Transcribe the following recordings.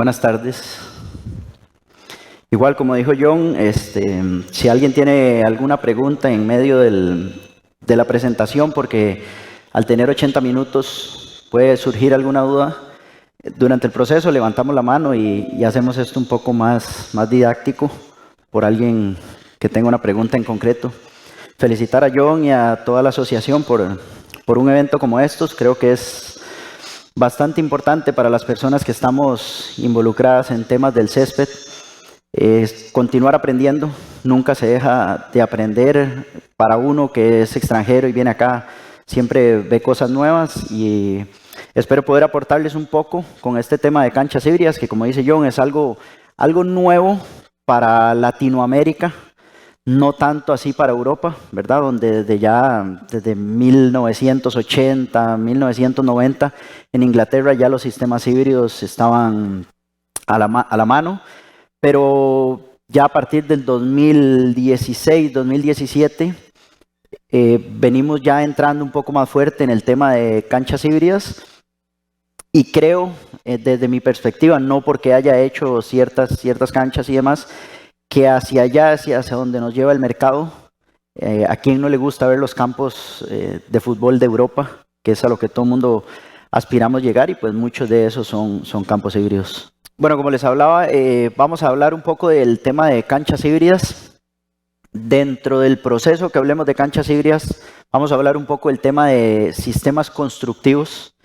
Buenas tardes. Igual como dijo John, si alguien tiene alguna pregunta en medio de la presentación, porque al tener 80 minutos puede surgir alguna duda, durante el proceso levantamos la mano y hacemos esto un poco más didáctico por alguien que tenga una pregunta en concreto. Felicitar a John y a toda la asociación por un evento como estos. Creo que es bastante importante para las personas que estamos involucradas en temas del césped. Continuar aprendiendo, nunca se deja de aprender. Para uno que es extranjero y viene acá, siempre ve cosas nuevas y espero poder aportarles un poco con este tema de canchas híbridas, que como dice John, es algo nuevo para Latinoamérica, no tanto así para Europa, ¿verdad? Donde desde 1980, 1990, en Inglaterra ya los sistemas híbridos estaban a la mano. Pero ya a partir del 2016, 2017, venimos ya entrando un poco más fuerte en el tema de canchas híbridas y creo, desde mi perspectiva, no porque haya hecho ciertas canchas y demás, que hacia allá, hacia donde nos lleva el mercado, a quien no le gusta ver los campos de fútbol de Europa, que es a lo que todo el mundo aspiramos llegar, y pues muchos de esos son campos híbridos. Bueno, como les hablaba, vamos a hablar un poco del tema de canchas híbridas. Dentro del proceso que hablemos de canchas híbridas, vamos a hablar un poco del tema de sistemas constructivos.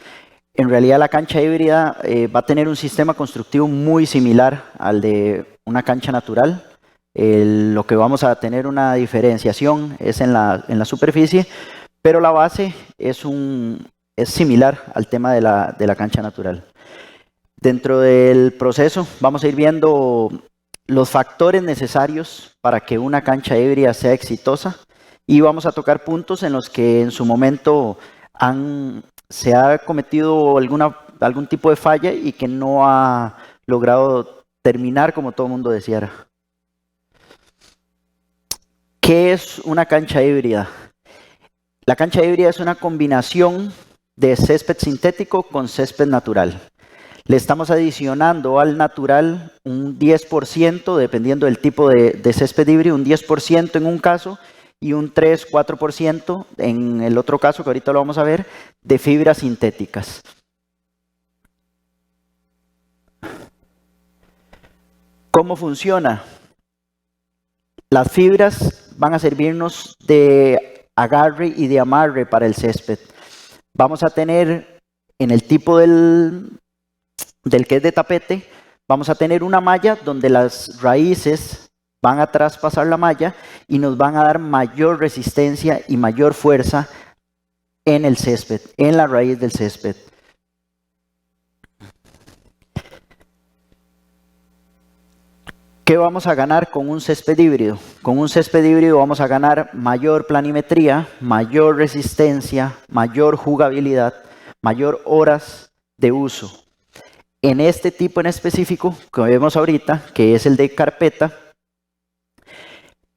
En realidad la cancha híbrida va a tener un sistema constructivo muy similar al de una cancha natural. Lo que vamos a tener una diferenciación es en la superficie, pero la base es similar al tema de la cancha natural. Dentro del proceso vamos a ir viendo los factores necesarios para que una cancha híbrida sea exitosa y vamos a tocar puntos en los que en su momento se ha cometido algún tipo de falla y que no ha logrado terminar como todo el mundo deseara. ¿Qué es una cancha híbrida? La cancha híbrida es una combinación de césped sintético con césped natural. Le estamos adicionando al natural un 10%, dependiendo del tipo de césped híbrido, un 10% en un caso y un 3-4% en el otro caso, que ahorita lo vamos a ver, de fibras sintéticas. ¿Cómo funciona? Las fibras van a servirnos de agarre y de amarre para el césped. Vamos a tener en el tipo del que es de tapete, vamos a tener una malla donde las raíces van a traspasar la malla y nos van a dar mayor resistencia y mayor fuerza en el césped, en la raíz del césped. ¿Qué vamos a ganar con un césped híbrido? Con un césped híbrido vamos a ganar mayor planimetría, mayor resistencia, mayor jugabilidad, mayor horas de uso. En este tipo en específico, que vemos ahorita, que es el de carpeta,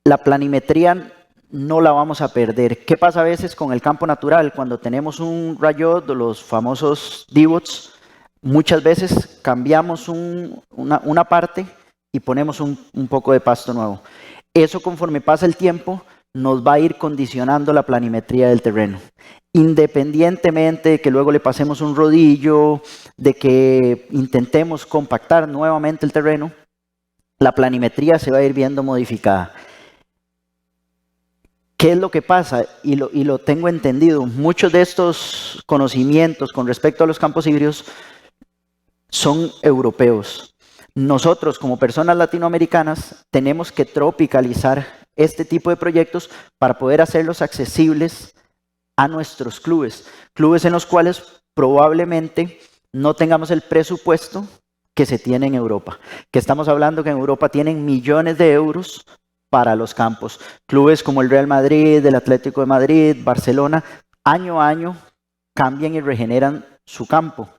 la planimetría no la vamos a perder. ¿Qué pasa a veces con el campo natural? Cuando tenemos un rayot, los famosos divots, muchas veces cambiamos una parte y ponemos un poco de pasto nuevo. Eso, conforme pasa el tiempo, nos va a ir condicionando la planimetría del terreno. Independientemente de que luego le pasemos un rodillo, de que intentemos compactar nuevamente el terreno, la planimetría se va a ir viendo modificada. ¿Qué es lo que pasa? Y lo tengo entendido. Muchos de estos conocimientos con respecto a los campos híbridos son europeos. Nosotros, como personas latinoamericanas, tenemos que tropicalizar este tipo de proyectos para poder hacerlos accesibles a nuestros clubes en los cuales probablemente no tengamos el presupuesto que se tiene en Europa, que estamos hablando que en Europa tienen millones de euros para los campos. Clubes como el Real Madrid, el Atlético de Madrid, Barcelona, año a año cambian y regeneran su campo.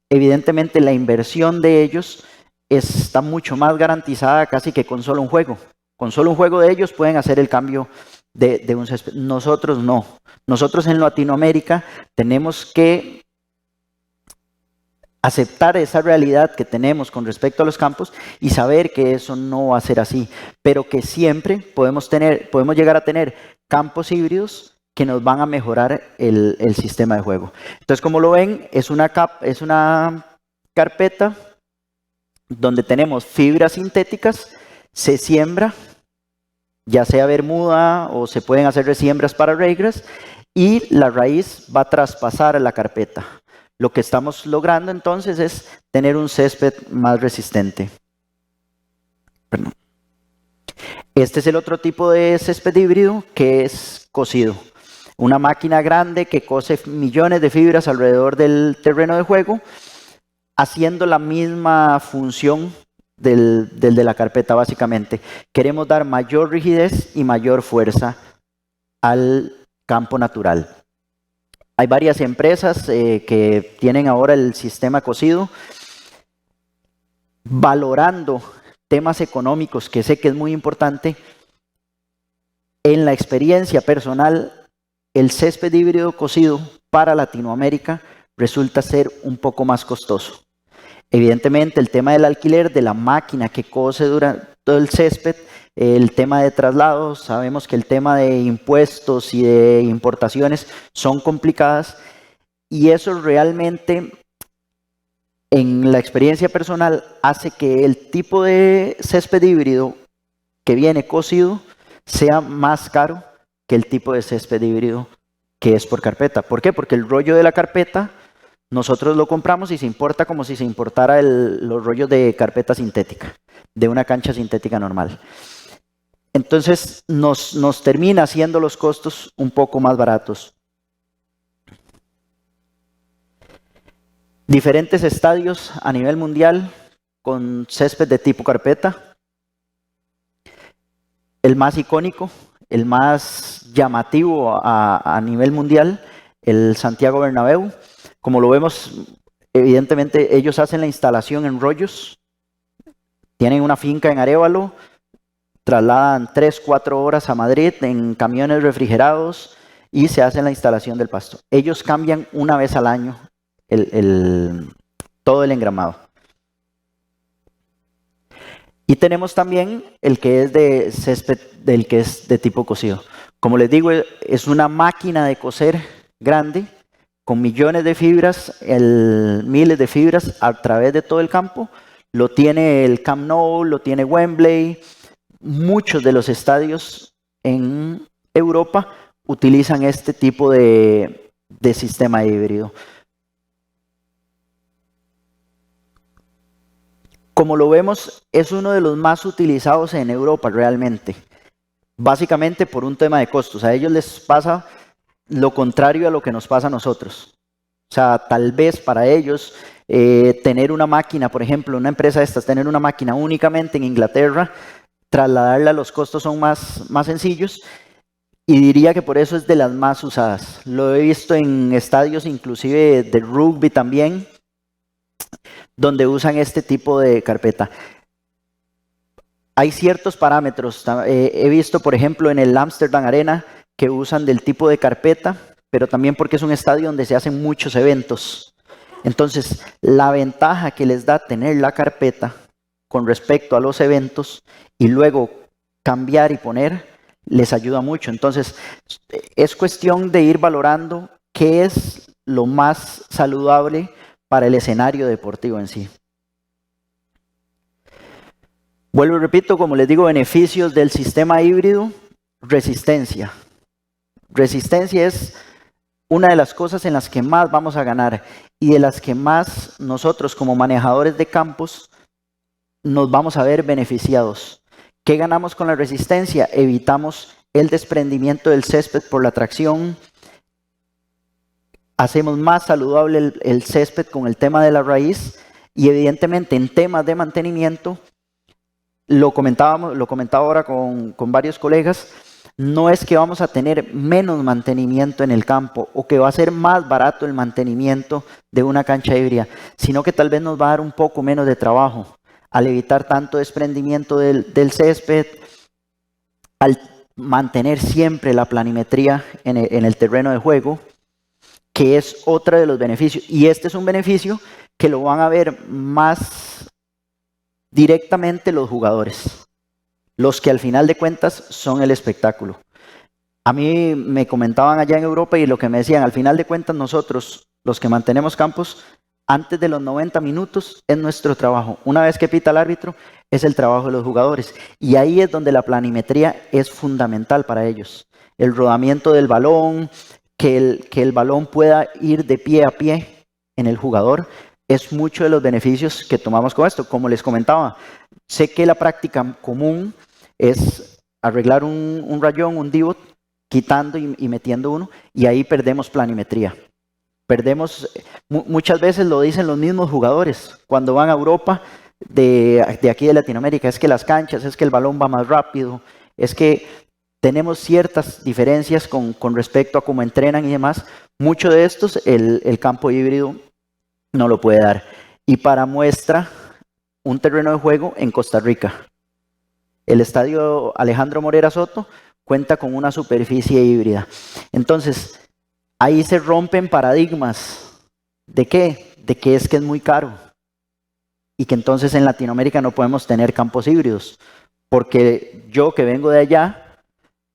Evidentemente la inversión de ellos está mucho más garantizada casi que con solo un juego. Con solo un juego de ellos pueden hacer el cambio de un césped. Nosotros no. Nosotros en Latinoamérica tenemos que aceptar esa realidad que tenemos con respecto a los campos y saber que eso no va a ser así, pero que siempre podemos llegar a tener campos híbridos que nos van a mejorar el sistema de juego. Entonces, como lo ven, es una carpeta donde tenemos fibras sintéticas, se siembra, ya sea bermuda o se pueden hacer resiembras para raygrass, y la raíz va a traspasar la carpeta. Lo que estamos logrando entonces es tener un césped más resistente. Perdón. Este es el otro tipo de césped híbrido, que es cosido. Una máquina grande que cose millones de fibras alrededor del terreno de juego, haciendo la misma función del de la carpeta básicamente. Queremos dar mayor rigidez y mayor fuerza al campo natural. Hay varias empresas que tienen ahora el sistema cosido, valorando temas económicos, que sé que es muy importante. En la experiencia personal, el césped híbrido cosido para Latinoamérica resulta ser un poco más costoso. Evidentemente, el tema del alquiler de la máquina que cose durante todo el césped, el tema de traslados, sabemos que el tema de impuestos y de importaciones son complicadas, y eso realmente, en la experiencia personal, hace que el tipo de césped híbrido que viene cosido sea más caro que el tipo de césped híbrido que es por carpeta. ¿Por qué? Porque el rollo de la carpeta nosotros lo compramos y se importa como si se importara los rollos de carpeta sintética, de una cancha sintética normal. Entonces nos termina haciendo los costos un poco más baratos. Diferentes estadios a nivel mundial con césped de tipo carpeta. El más icónico, el más llamativo a nivel mundial, el Santiago Bernabéu. Como lo vemos, evidentemente ellos hacen la instalación en rollos, tienen una finca en Arévalo, trasladan 3-4 horas a Madrid en camiones refrigerados y se hace la instalación del pasto. Ellos cambian una vez al año todo el engramado. Y tenemos también el que es de césped, del que es de tipo cosido. Como les digo, es una máquina de coser grande, con millones de fibras, miles de fibras a través de todo el campo. Lo tiene el Camp Nou, lo tiene Wembley. Muchos de los estadios en Europa utilizan este tipo de sistema híbrido. Como lo vemos, es uno de los más utilizados en Europa realmente. Básicamente por un tema de costos. A ellos les pasa lo contrario a lo que nos pasa a nosotros. O sea, tal vez para ellos tener una máquina, por ejemplo, una empresa de estas, tener una máquina únicamente en Inglaterra, trasladarla, los costos son más sencillos, y diría que por eso es de las más usadas. Lo he visto en estadios inclusive de rugby también, donde usan este tipo de carpeta. Hay ciertos parámetros. He visto, por ejemplo, en el Amsterdam Arena, que usan del tipo de carpeta, pero también porque es un estadio donde se hacen muchos eventos. Entonces, la ventaja que les da tener la carpeta con respecto a los eventos y luego cambiar y poner, les ayuda mucho. Entonces, es cuestión de ir valorando qué es lo más saludable para el escenario deportivo en sí. Vuelvo y repito, como les digo, beneficios del sistema híbrido: resistencia. Resistencia es una de las cosas en las que más vamos a ganar y de las que más nosotros como manejadores de campos nos vamos a ver beneficiados. ¿Qué ganamos con la resistencia? Evitamos el desprendimiento del césped por la tracción. Hacemos más saludable el césped con el tema de la raíz, y evidentemente en temas de mantenimiento, lo comentaba ahora con varios colegas, no es que vamos a tener menos mantenimiento en el campo o que va a ser más barato el mantenimiento de una cancha híbrida, sino que tal vez nos va a dar un poco menos de trabajo al evitar tanto desprendimiento del césped, al mantener siempre la planimetría en el terreno de juego, que es otro de los beneficios. Y este es un beneficio que lo van a ver más directamente los jugadores, los que al final de cuentas son el espectáculo. A mí me comentaban allá en Europa y lo que me decían, al final de cuentas nosotros, los que mantenemos campos, antes de los 90 minutos es nuestro trabajo. Una vez que pita el árbitro, es el trabajo de los jugadores. Y ahí es donde la planimetría es fundamental para ellos. El rodamiento del balón, que el balón pueda ir de pie a pie en el jugador, es mucho de los beneficios que tomamos con esto. Como les comentaba, sé que la práctica común es arreglar un rayón, un divot, quitando y metiendo uno, y ahí perdemos planimetría. Perdemos, muchas veces lo dicen los mismos jugadores, cuando van a Europa, de aquí de Latinoamérica, es que las canchas, es que el balón va más rápido, es que tenemos ciertas diferencias con respecto a cómo entrenan y demás. Mucho de estos, el campo híbrido no lo puede dar. Y para muestra, un terreno de juego en Costa Rica. El estadio Alejandro Morera Soto cuenta con una superficie híbrida. Entonces, ahí se rompen paradigmas. ¿De qué? De que es muy caro. Y que entonces en Latinoamérica no podemos tener campos híbridos. Porque yo que vengo de allá,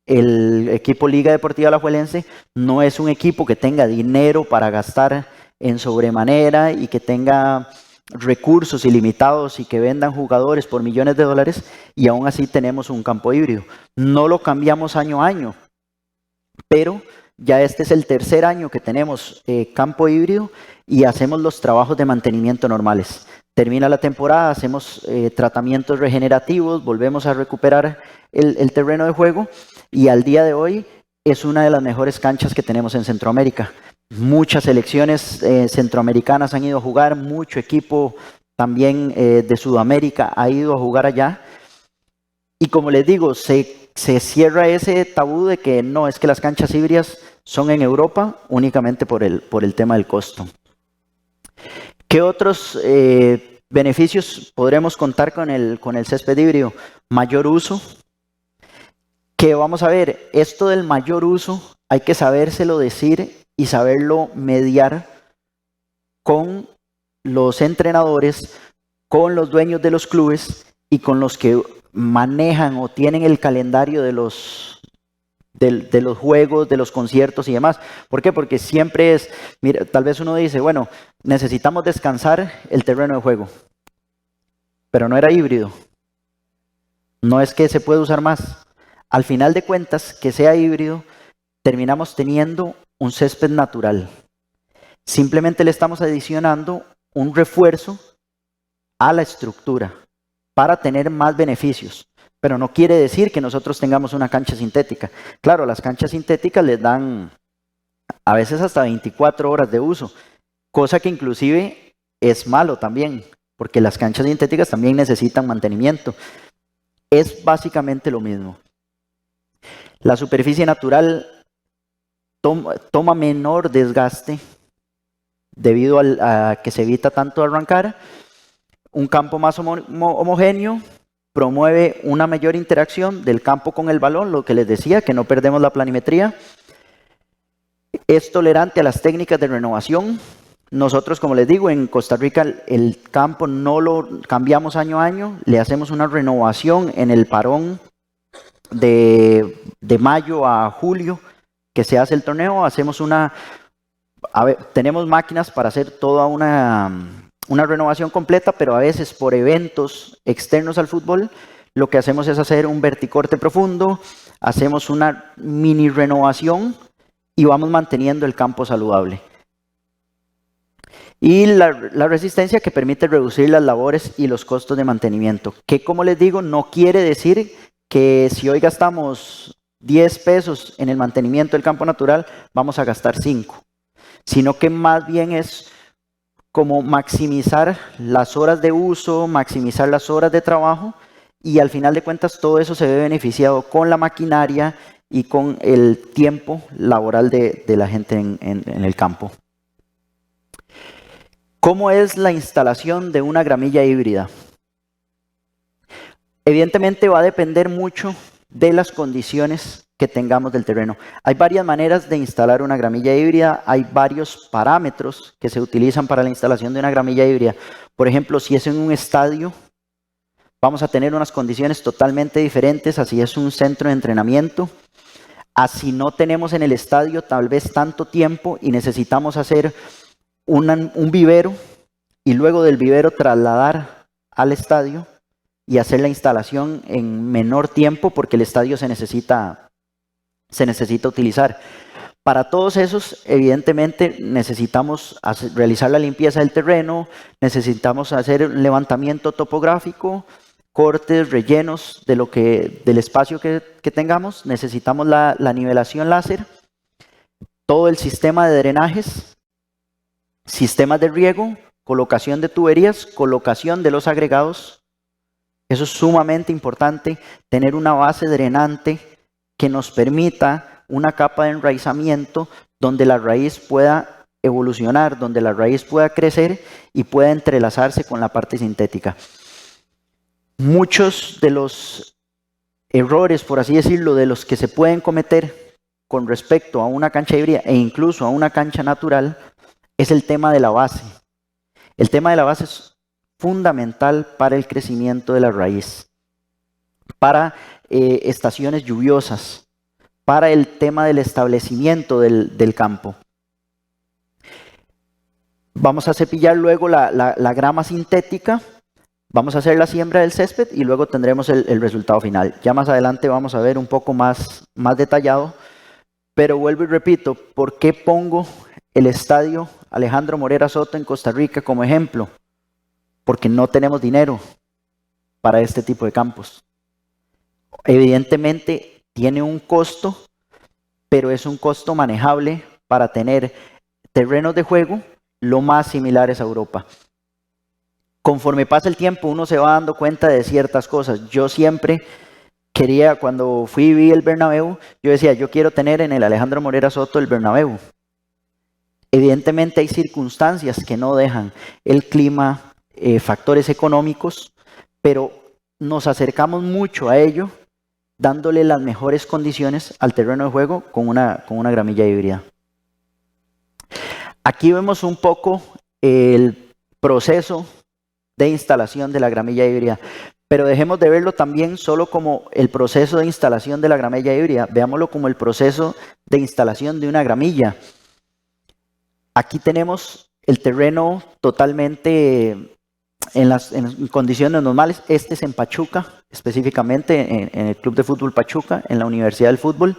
el equipo Liga Deportiva Alajuelense no es un equipo que tenga dinero para gastar en sobremanera y que tenga recursos ilimitados y que vendan jugadores por millones de dólares, y aún así tenemos un campo híbrido. No lo cambiamos año a año, pero ya este es el tercer año que tenemos campo híbrido y hacemos los trabajos de mantenimiento normales. Termina la temporada, hacemos tratamientos regenerativos, volvemos a recuperar el terreno de juego, y al día de hoy es una de las mejores canchas que tenemos en Centroamérica. Muchas selecciones centroamericanas han ido a jugar, mucho equipo también de Sudamérica ha ido a jugar allá. Y como les digo, se cierra ese tabú de que no, es que las canchas híbridas son en Europa únicamente por el tema del costo. ¿Qué otros beneficios podremos contar con el césped híbrido? Mayor uso. Que vamos a ver, esto del mayor uso hay que sabérselo decir y saberlo mediar con los entrenadores, con los dueños de los clubes y con los que manejan o tienen el calendario de los juegos, de los conciertos y demás. ¿Por qué? Porque siempre es, mira, tal vez uno dice, bueno, necesitamos descansar el terreno de juego, pero no era híbrido. No es que se pueda usar más. Al final de cuentas, que sea híbrido, terminamos teniendo un césped natural. Simplemente le estamos adicionando un refuerzo a la estructura para tener más beneficios. Pero no quiere decir que nosotros tengamos una cancha sintética. Claro, las canchas sintéticas les dan a veces hasta 24 horas de uso, cosa que inclusive es malo también, porque las canchas sintéticas también necesitan mantenimiento. Es básicamente lo mismo. La superficie natural toma menor desgaste debido a que se evita tanto arrancar. Un campo más homogéneo promueve una mayor interacción del campo con el balón, lo que les decía, que no perdemos la planimetría. Es tolerante a las técnicas de renovación. Nosotros, como les digo, en Costa Rica el campo no lo cambiamos año a año, le hacemos una renovación en el parón de mayo a julio que se hace el torneo. Hacemos tenemos máquinas para hacer toda una renovación completa, pero a veces por eventos externos al fútbol lo que hacemos es hacer un verticorte profundo, hacemos una mini renovación y vamos manteniendo el campo saludable. Y la resistencia, que permite reducir las labores y los costos de mantenimiento, que como les digo no quiere decir que si hoy gastamos 10 pesos en el mantenimiento del campo natural, vamos a gastar 5, sino que más bien es como maximizar las horas de uso, maximizar las horas de trabajo, y al final de cuentas todo eso se ve beneficiado con la maquinaria y con el tiempo laboral de la gente en el campo. ¿Cómo es la instalación de una gramilla híbrida? Evidentemente va a depender mucho de las condiciones que tengamos del terreno. Hay varias maneras de instalar una gramilla híbrida, hay varios parámetros que se utilizan para la instalación de una gramilla híbrida. Por ejemplo, si es en un estadio, vamos a tener unas condiciones totalmente diferentes, así es un centro de entrenamiento. Así no tenemos en el estadio tal vez tanto tiempo y necesitamos hacer un vivero y luego del vivero trasladar al estadio y hacer la instalación en menor tiempo porque el estadio se necesita utilizar. Para todos esos, evidentemente, necesitamos realizar la limpieza del terreno, necesitamos hacer un levantamiento topográfico, cortes, rellenos del espacio que tengamos, necesitamos la nivelación láser, todo el sistema de drenajes, sistemas de riego, colocación de tuberías, colocación de los agregados. Eso es sumamente importante, tener una base drenante que nos permita una capa de enraizamiento donde la raíz pueda evolucionar, donde la raíz pueda crecer y pueda entrelazarse con la parte sintética. Muchos de los errores, por así decirlo, de los que se pueden cometer con respecto a una cancha híbrida e incluso a una cancha natural, es el tema de la base. El tema de la base es fundamental para el crecimiento de la raíz, para estaciones lluviosas, para el tema del establecimiento del campo. Vamos a cepillar luego la grama sintética, vamos a hacer la siembra del césped y luego tendremos el resultado final. Ya más adelante vamos a ver un poco más detallado, pero vuelvo y repito, ¿por qué pongo el estadio Alejandro Morera Soto en Costa Rica como ejemplo? Porque no tenemos dinero para este tipo de campos. Evidentemente tiene un costo, pero es un costo manejable para tener terrenos de juego lo más similares a Europa. Conforme pasa el tiempo uno se va dando cuenta de ciertas cosas. Yo siempre quería, cuando fui y vi el Bernabéu, yo decía, yo quiero tener en el Alejandro Morera Soto el Bernabéu. Evidentemente hay circunstancias que no dejan, el clima, factores económicos, pero nos acercamos mucho a ello, dándole las mejores condiciones al terreno de juego con una gramilla híbrida. Aquí vemos un poco el proceso de instalación de la gramilla híbrida, pero dejemos de verlo también solo como el proceso de instalación de la gramilla híbrida, veámoslo como el proceso de instalación de una gramilla. Aquí tenemos el terreno totalmente en condiciones normales. Este es en Pachuca, específicamente en el Club de Fútbol Pachuca, en la Universidad del Fútbol,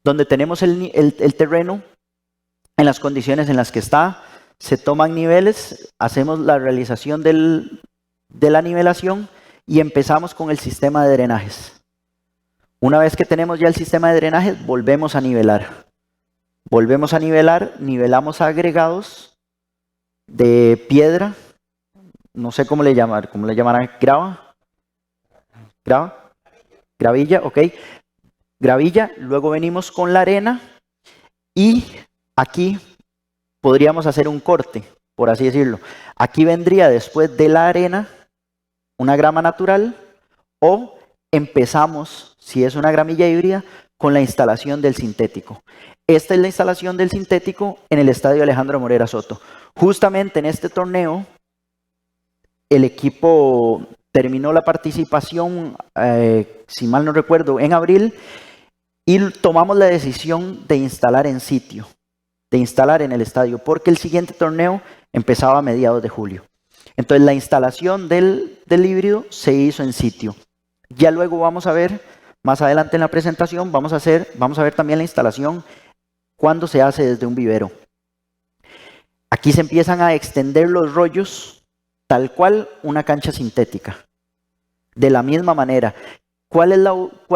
donde tenemos el terreno en las condiciones en las que está. Se toman niveles, hacemos la realización de la nivelación y empezamos con el sistema de drenajes. Una vez que tenemos ya el sistema de drenajes, volvemos a nivelar. Volvemos a nivelar, nivelamos agregados de piedra, no sé cómo le llamarán, gravilla, ok, gravilla, luego venimos con la arena y aquí podríamos hacer un corte, por así decirlo. Aquí vendría después de la arena una grama natural o empezamos, si es una gramilla híbrida, con la instalación del sintético. Esta es la instalación del sintético en el estadio Alejandro Morera Soto. Justamente en este torneo, el equipo terminó la participación, si mal no recuerdo, en abril, y tomamos la decisión de instalar en sitio, de instalar en el estadio, porque el siguiente torneo empezaba a mediados de julio. Entonces la instalación del híbrido se hizo en sitio. Ya luego vamos a ver, más adelante en la presentación, vamos a ver también la instalación cuando se hace desde un vivero. Aquí se empiezan a extender los rollos tal cual una cancha sintética. De la misma manera. ¿Cuál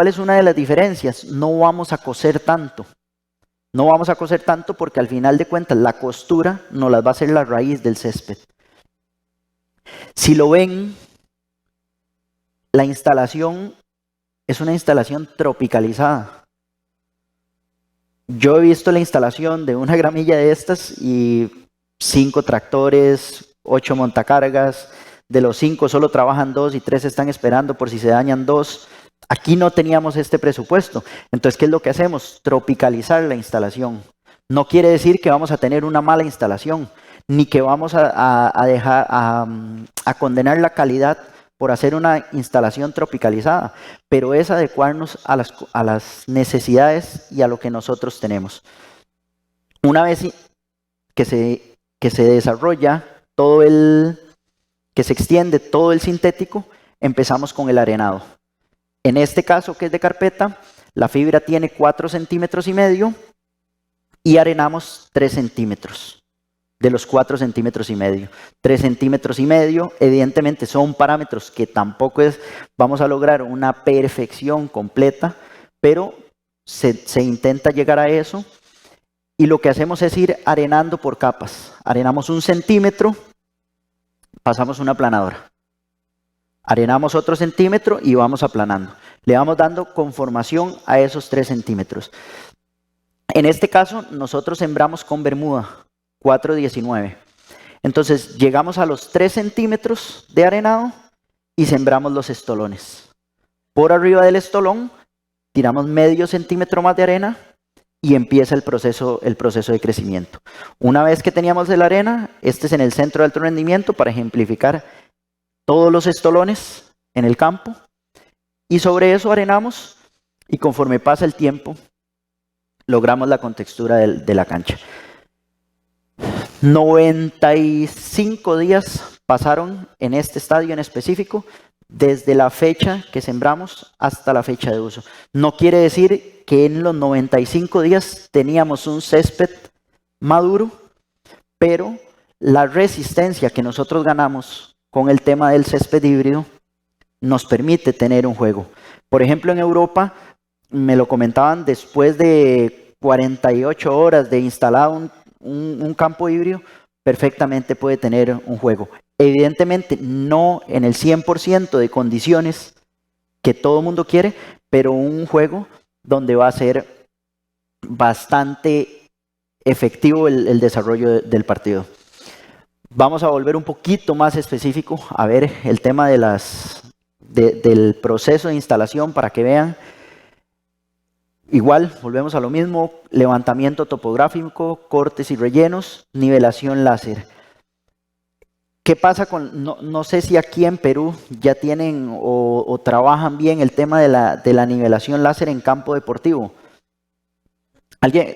es una de las diferencias? No vamos a coser tanto. No vamos a coser tanto porque al final de cuentas la costura nos las va a hacer la raíz del césped. Si lo ven, la instalación es una instalación tropicalizada. Yo he visto la instalación de una gramilla de estas y 5 tractores, 8 montacargas, de los 5 solo trabajan 2 y 3 están esperando por si se dañan 2. Aquí no teníamos este presupuesto. Entonces, ¿qué es lo que hacemos? Tropicalizar la instalación. No quiere decir que vamos a tener una mala instalación, ni que vamos a condenar la calidad por hacer una instalación tropicalizada, pero es adecuarnos a las necesidades y a lo que nosotros tenemos. Una vez que se desarrolla que se extiende todo el sintético, empezamos con el arenado. En este caso, que es de carpeta, la fibra tiene 4,5 centímetros y arenamos 3 centímetros. De los 4,5 centímetros, 3,5 centímetros, evidentemente son parámetros que tampoco vamos a lograr una perfección completa, pero se intenta llegar a eso, y lo que hacemos es ir arenando por capas. Arenamos 1 centímetro, pasamos una aplanadora. Arenamos otro centímetro y vamos aplanando. Le vamos dando conformación a esos 3 centímetros. En este caso, nosotros sembramos con bermuda, 4,19. Entonces, llegamos a los 3 centímetros de arenado y sembramos los estolones. Por arriba del estolón, tiramos medio centímetro más de arena y empieza el proceso de crecimiento. Una vez que teníamos la arena, este es en el centro de alto rendimiento para ejemplificar todos los estolones en el campo, y sobre eso arenamos, y conforme pasa el tiempo, logramos la contextura de la cancha. 95 días pasaron en este estadio en específico, desde la fecha que sembramos hasta la fecha de uso. No quiere decir que en los 95 días teníamos un césped maduro, pero la resistencia que nosotros ganamos con el tema del césped híbrido nos permite tener un juego. Por ejemplo, en Europa, me lo comentaban, después de 48 horas de instalado un campo híbrido, perfectamente puede tener un juego. Evidentemente, no en el 100% de condiciones que todo el mundo quiere, pero un juego donde va a ser bastante efectivo el desarrollo del partido. Vamos a volver un poquito más específico a ver el tema del proceso de instalación para que vean. Igual, volvemos a lo mismo: levantamiento topográfico, cortes y rellenos, nivelación láser. ¿Qué pasa con, no sé si aquí en Perú ya tienen o trabajan bien el tema de la nivelación láser en campo deportivo? Alguien,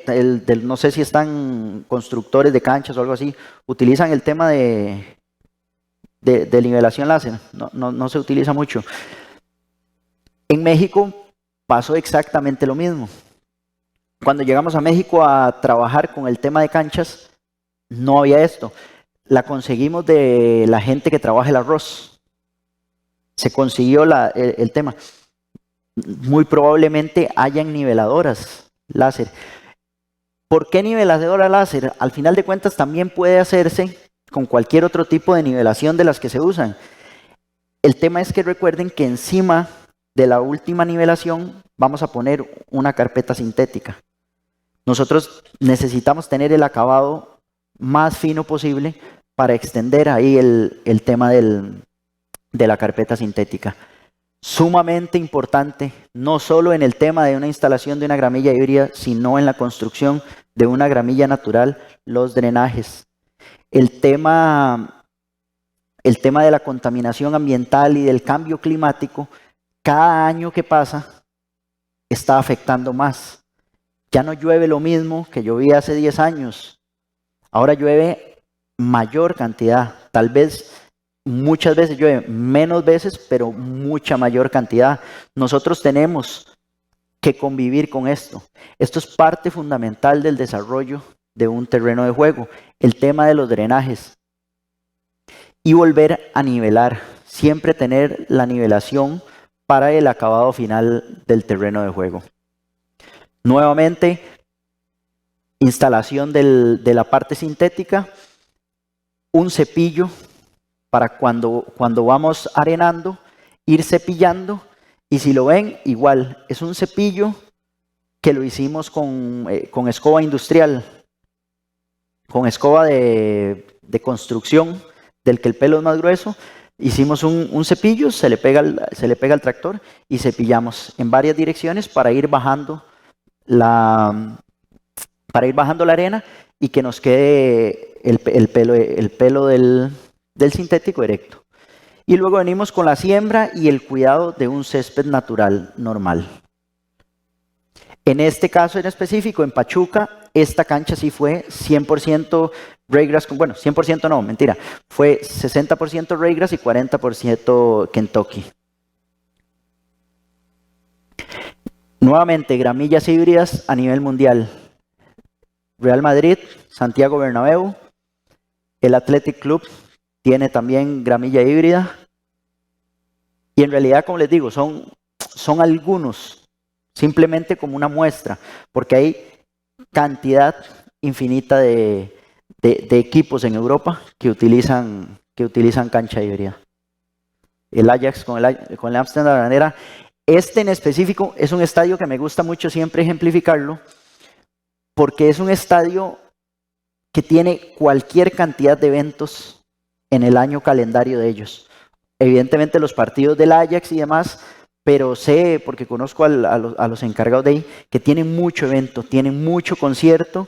no sé si están constructores de canchas o algo así, utilizan el tema de nivelación láser. No se utiliza mucho. En México pasó exactamente lo mismo. Cuando llegamos a México a trabajar con el tema de canchas, no había esto. La conseguimos de la gente que trabaja el arroz. Se consiguió el tema. Muy probablemente hayan niveladoras láser. ¿Por qué niveladora láser? Al final de cuentas también puede hacerse con cualquier otro tipo de nivelación de las que se usan. El tema es que recuerden que encima de la última nivelación vamos a poner una carpeta sintética. Nosotros necesitamos tener el acabado más fino posible para extender ahí el tema de la carpeta sintética. Sumamente importante, no solo en el tema de una instalación de una gramilla híbrida, sino en la construcción de una gramilla natural, los drenajes. El tema de la contaminación ambiental y del cambio climático, cada año que pasa, está afectando más. Ya no llueve lo mismo que llovía hace 10 años. Ahora llueve mayor cantidad, tal vez. Muchas veces llueve menos veces, pero mucha mayor cantidad. Nosotros tenemos que convivir con esto. Esto es parte fundamental del desarrollo de un terreno de juego. El tema de los drenajes. Y volver a nivelar. Siempre tener la nivelación para el acabado final del terreno de juego. Nuevamente, instalación de la parte sintética. Un cepillo para cuando vamos arenando, ir cepillando, y si lo ven, igual, es un cepillo que lo hicimos con escoba industrial, con escoba de construcción, del que el pelo es más grueso. hicimos un cepillo, se le pega al tractor y cepillamos en varias direcciones para ir bajando la arena y que nos quede el pelo del sintético erecto. Y luego venimos con la siembra y el cuidado de un césped natural normal. En este caso en específico, en Pachuca, esta cancha sí fue 100% Raygrass, bueno, 100% no, mentira, fue 60% Raygrass y 40% Kentucky. Nuevamente, gramillas híbridas a nivel mundial. Real Madrid, Santiago Bernabéu, el Athletic Club tiene también gramilla híbrida. Y en realidad, como les digo, son algunos, simplemente como una muestra, porque hay cantidad infinita de equipos en Europa que utilizan cancha híbrida. El Ajax con el Amsterdam de la manera. Este en específico es un estadio que me gusta mucho siempre ejemplificarlo, porque es un estadio que tiene cualquier cantidad de eventos en el año calendario de ellos. Evidentemente los partidos del Ajax y demás, pero sé, porque conozco a los encargados de ahí, que tienen mucho evento, tienen mucho concierto,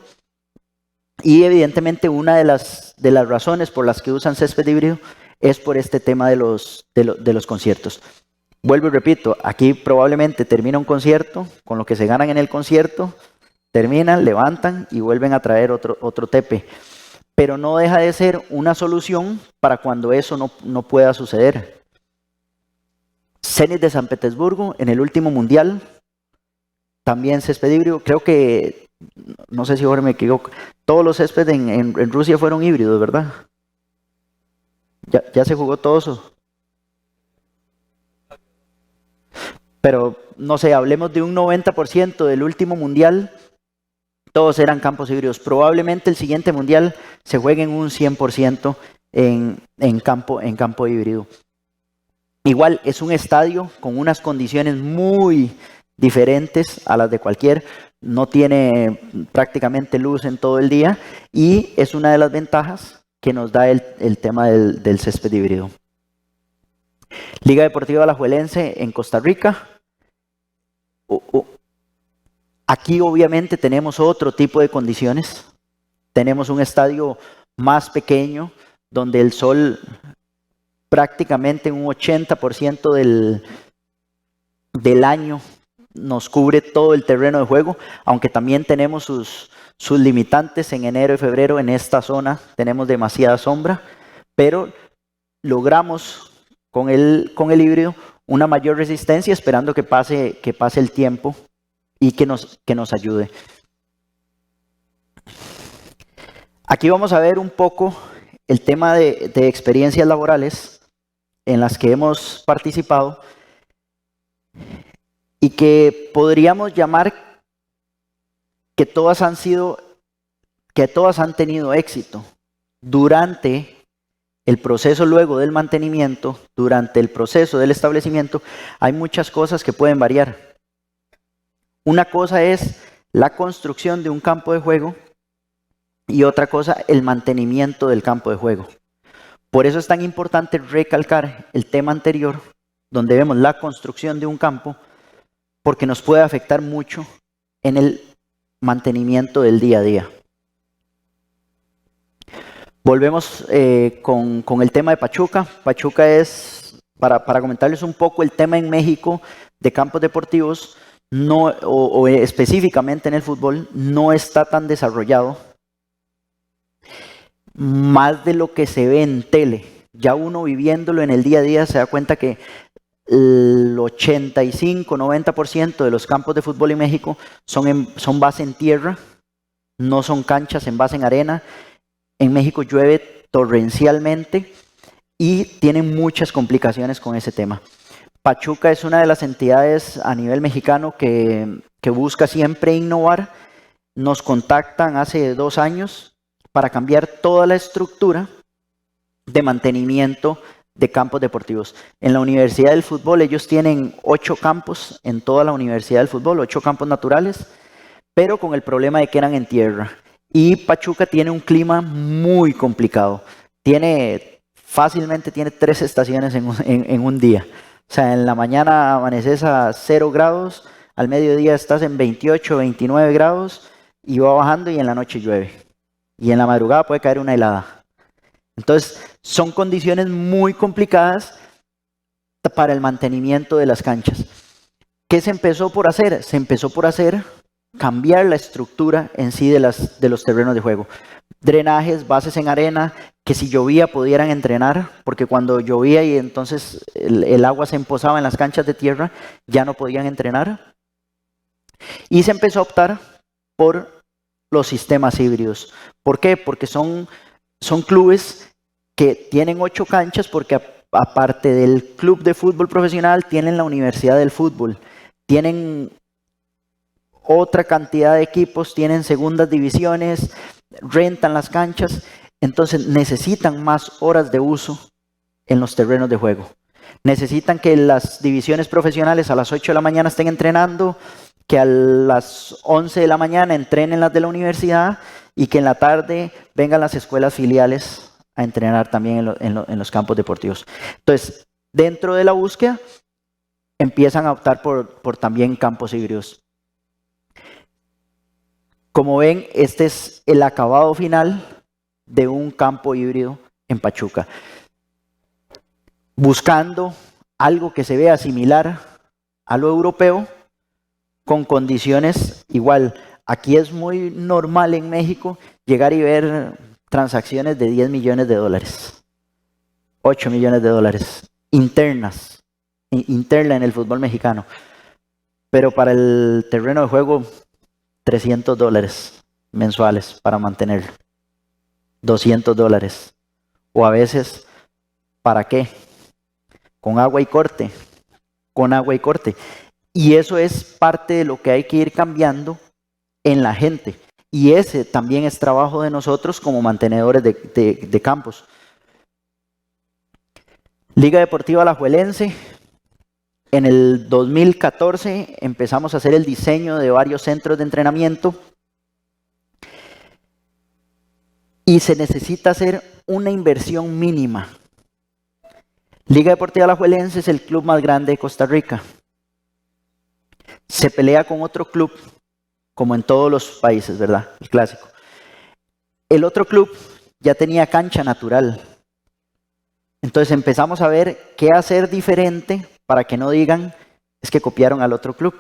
y evidentemente una de las razones por las que usan césped híbrido es por este tema de los conciertos. Vuelvo y repito, aquí probablemente termina un concierto, con lo que se ganan en el concierto, terminan, levantan y vuelven a traer otro tepe. Pero no deja de ser una solución para cuando eso no pueda suceder. Zenit de San Petersburgo, en el último mundial, también césped híbrido. Creo que, no sé si ahora me equivoco, todos los céspedes en Rusia fueron híbridos, ¿verdad? Ya se jugó todo eso. Pero, no sé, hablemos de un 90% del último mundial, todos eran campos híbridos. Probablemente el siguiente mundial se juegue en un 100% en campo híbrido. Igual es un estadio con unas condiciones muy diferentes a las de cualquier. No tiene prácticamente luz en todo el día y es una de las ventajas que nos da el tema del césped híbrido. Liga Deportiva Alajuelense en Costa Rica. Aquí obviamente tenemos otro tipo de condiciones. Tenemos un estadio más pequeño donde el sol prácticamente un 80% del año nos cubre todo el terreno de juego, aunque también tenemos sus limitantes en enero y febrero. En esta zona tenemos demasiada sombra, pero logramos con el híbrido una mayor resistencia, esperando que pase el tiempo y que nos ayude. Aquí vamos a ver un poco el tema de experiencias laborales en las que hemos participado y que podríamos llamar que todas han tenido éxito durante el proceso luego del mantenimiento, durante el proceso del establecimiento. Hay muchas cosas que pueden variar. Una cosa es la construcción de un campo de juego y otra cosa el mantenimiento del campo de juego. Por eso es tan importante recalcar el tema anterior, donde vemos la construcción de un campo, porque nos puede afectar mucho en el mantenimiento del día a día. Volvemos con el tema de Pachuca. Pachuca es, para comentarles un poco el tema en México de campos deportivos, o específicamente en el fútbol, no está tan desarrollado, más de lo que se ve en tele. Ya uno viviéndolo en el día a día se da cuenta que el 85-90% de los campos de fútbol en México son base en tierra, no son canchas en base en arena. En México llueve torrencialmente y tienen muchas complicaciones con ese tema. Pachuca es una de las entidades a nivel mexicano que busca siempre innovar. Nos contactan hace 2 años para cambiar toda la estructura de mantenimiento de campos deportivos. En la Universidad del Fútbol ellos tienen 8 campos en toda la Universidad del Fútbol, 8 campos naturales, pero con el problema de que eran en tierra. Y Pachuca tiene un clima muy complicado. Tiene fácilmente tiene 3 estaciones en un día. O sea, en la mañana amaneces a 0 grados, al mediodía estás en 28, 29 grados y va bajando y en la noche llueve. Y en la madrugada puede caer una helada. Entonces, son condiciones muy complicadas para el mantenimiento de las canchas. ¿Qué se empezó por hacer? Se empezó por cambiar la estructura en sí de los terrenos de juego. Drenajes, bases en arena, que si llovía pudieran entrenar, porque cuando llovía y entonces el agua se empozaba en las canchas de tierra, ya no podían entrenar. Y se empezó a optar por los sistemas híbridos. ¿Por qué? Porque son clubes que tienen 8 canchas, porque aparte del club de fútbol profesional, tienen la universidad del fútbol, tienen otra cantidad de equipos, tienen segundas divisiones, rentan las canchas, entonces necesitan más horas de uso en los terrenos de juego. Necesitan que las divisiones profesionales a las 8 de la mañana estén entrenando, que a las 11 de la mañana entrenen las de la universidad y que en la tarde vengan las escuelas filiales a entrenar también en los campos deportivos. Entonces, dentro de la búsqueda, empiezan a optar por también campos híbridos. Como ven, este es el acabado final de un campo híbrido en Pachuca. Buscando algo que se vea similar a lo europeo, con condiciones igual. Aquí es muy normal en México llegar y ver transacciones de 10 millones de dólares, 8 millones de dólares, internas en el fútbol mexicano. Pero para el terreno de juego, $300 mensuales para mantenerlo, $200. O a veces, ¿para qué? Con agua y corte, Y eso es parte de lo que hay que ir cambiando en la gente. Y ese también es trabajo de nosotros como mantenedores de campos. Liga Deportiva Alajuelense. En el 2014 empezamos a hacer el diseño de varios centros de entrenamiento y se necesita hacer una inversión mínima. Liga Deportiva Alajuelense es el club más grande de Costa Rica. Se pelea con otro club, como en todos los países, ¿verdad? El clásico. El otro club ya tenía cancha natural. Entonces empezamos a ver qué hacer diferente para que no digan es que copiaron al otro club,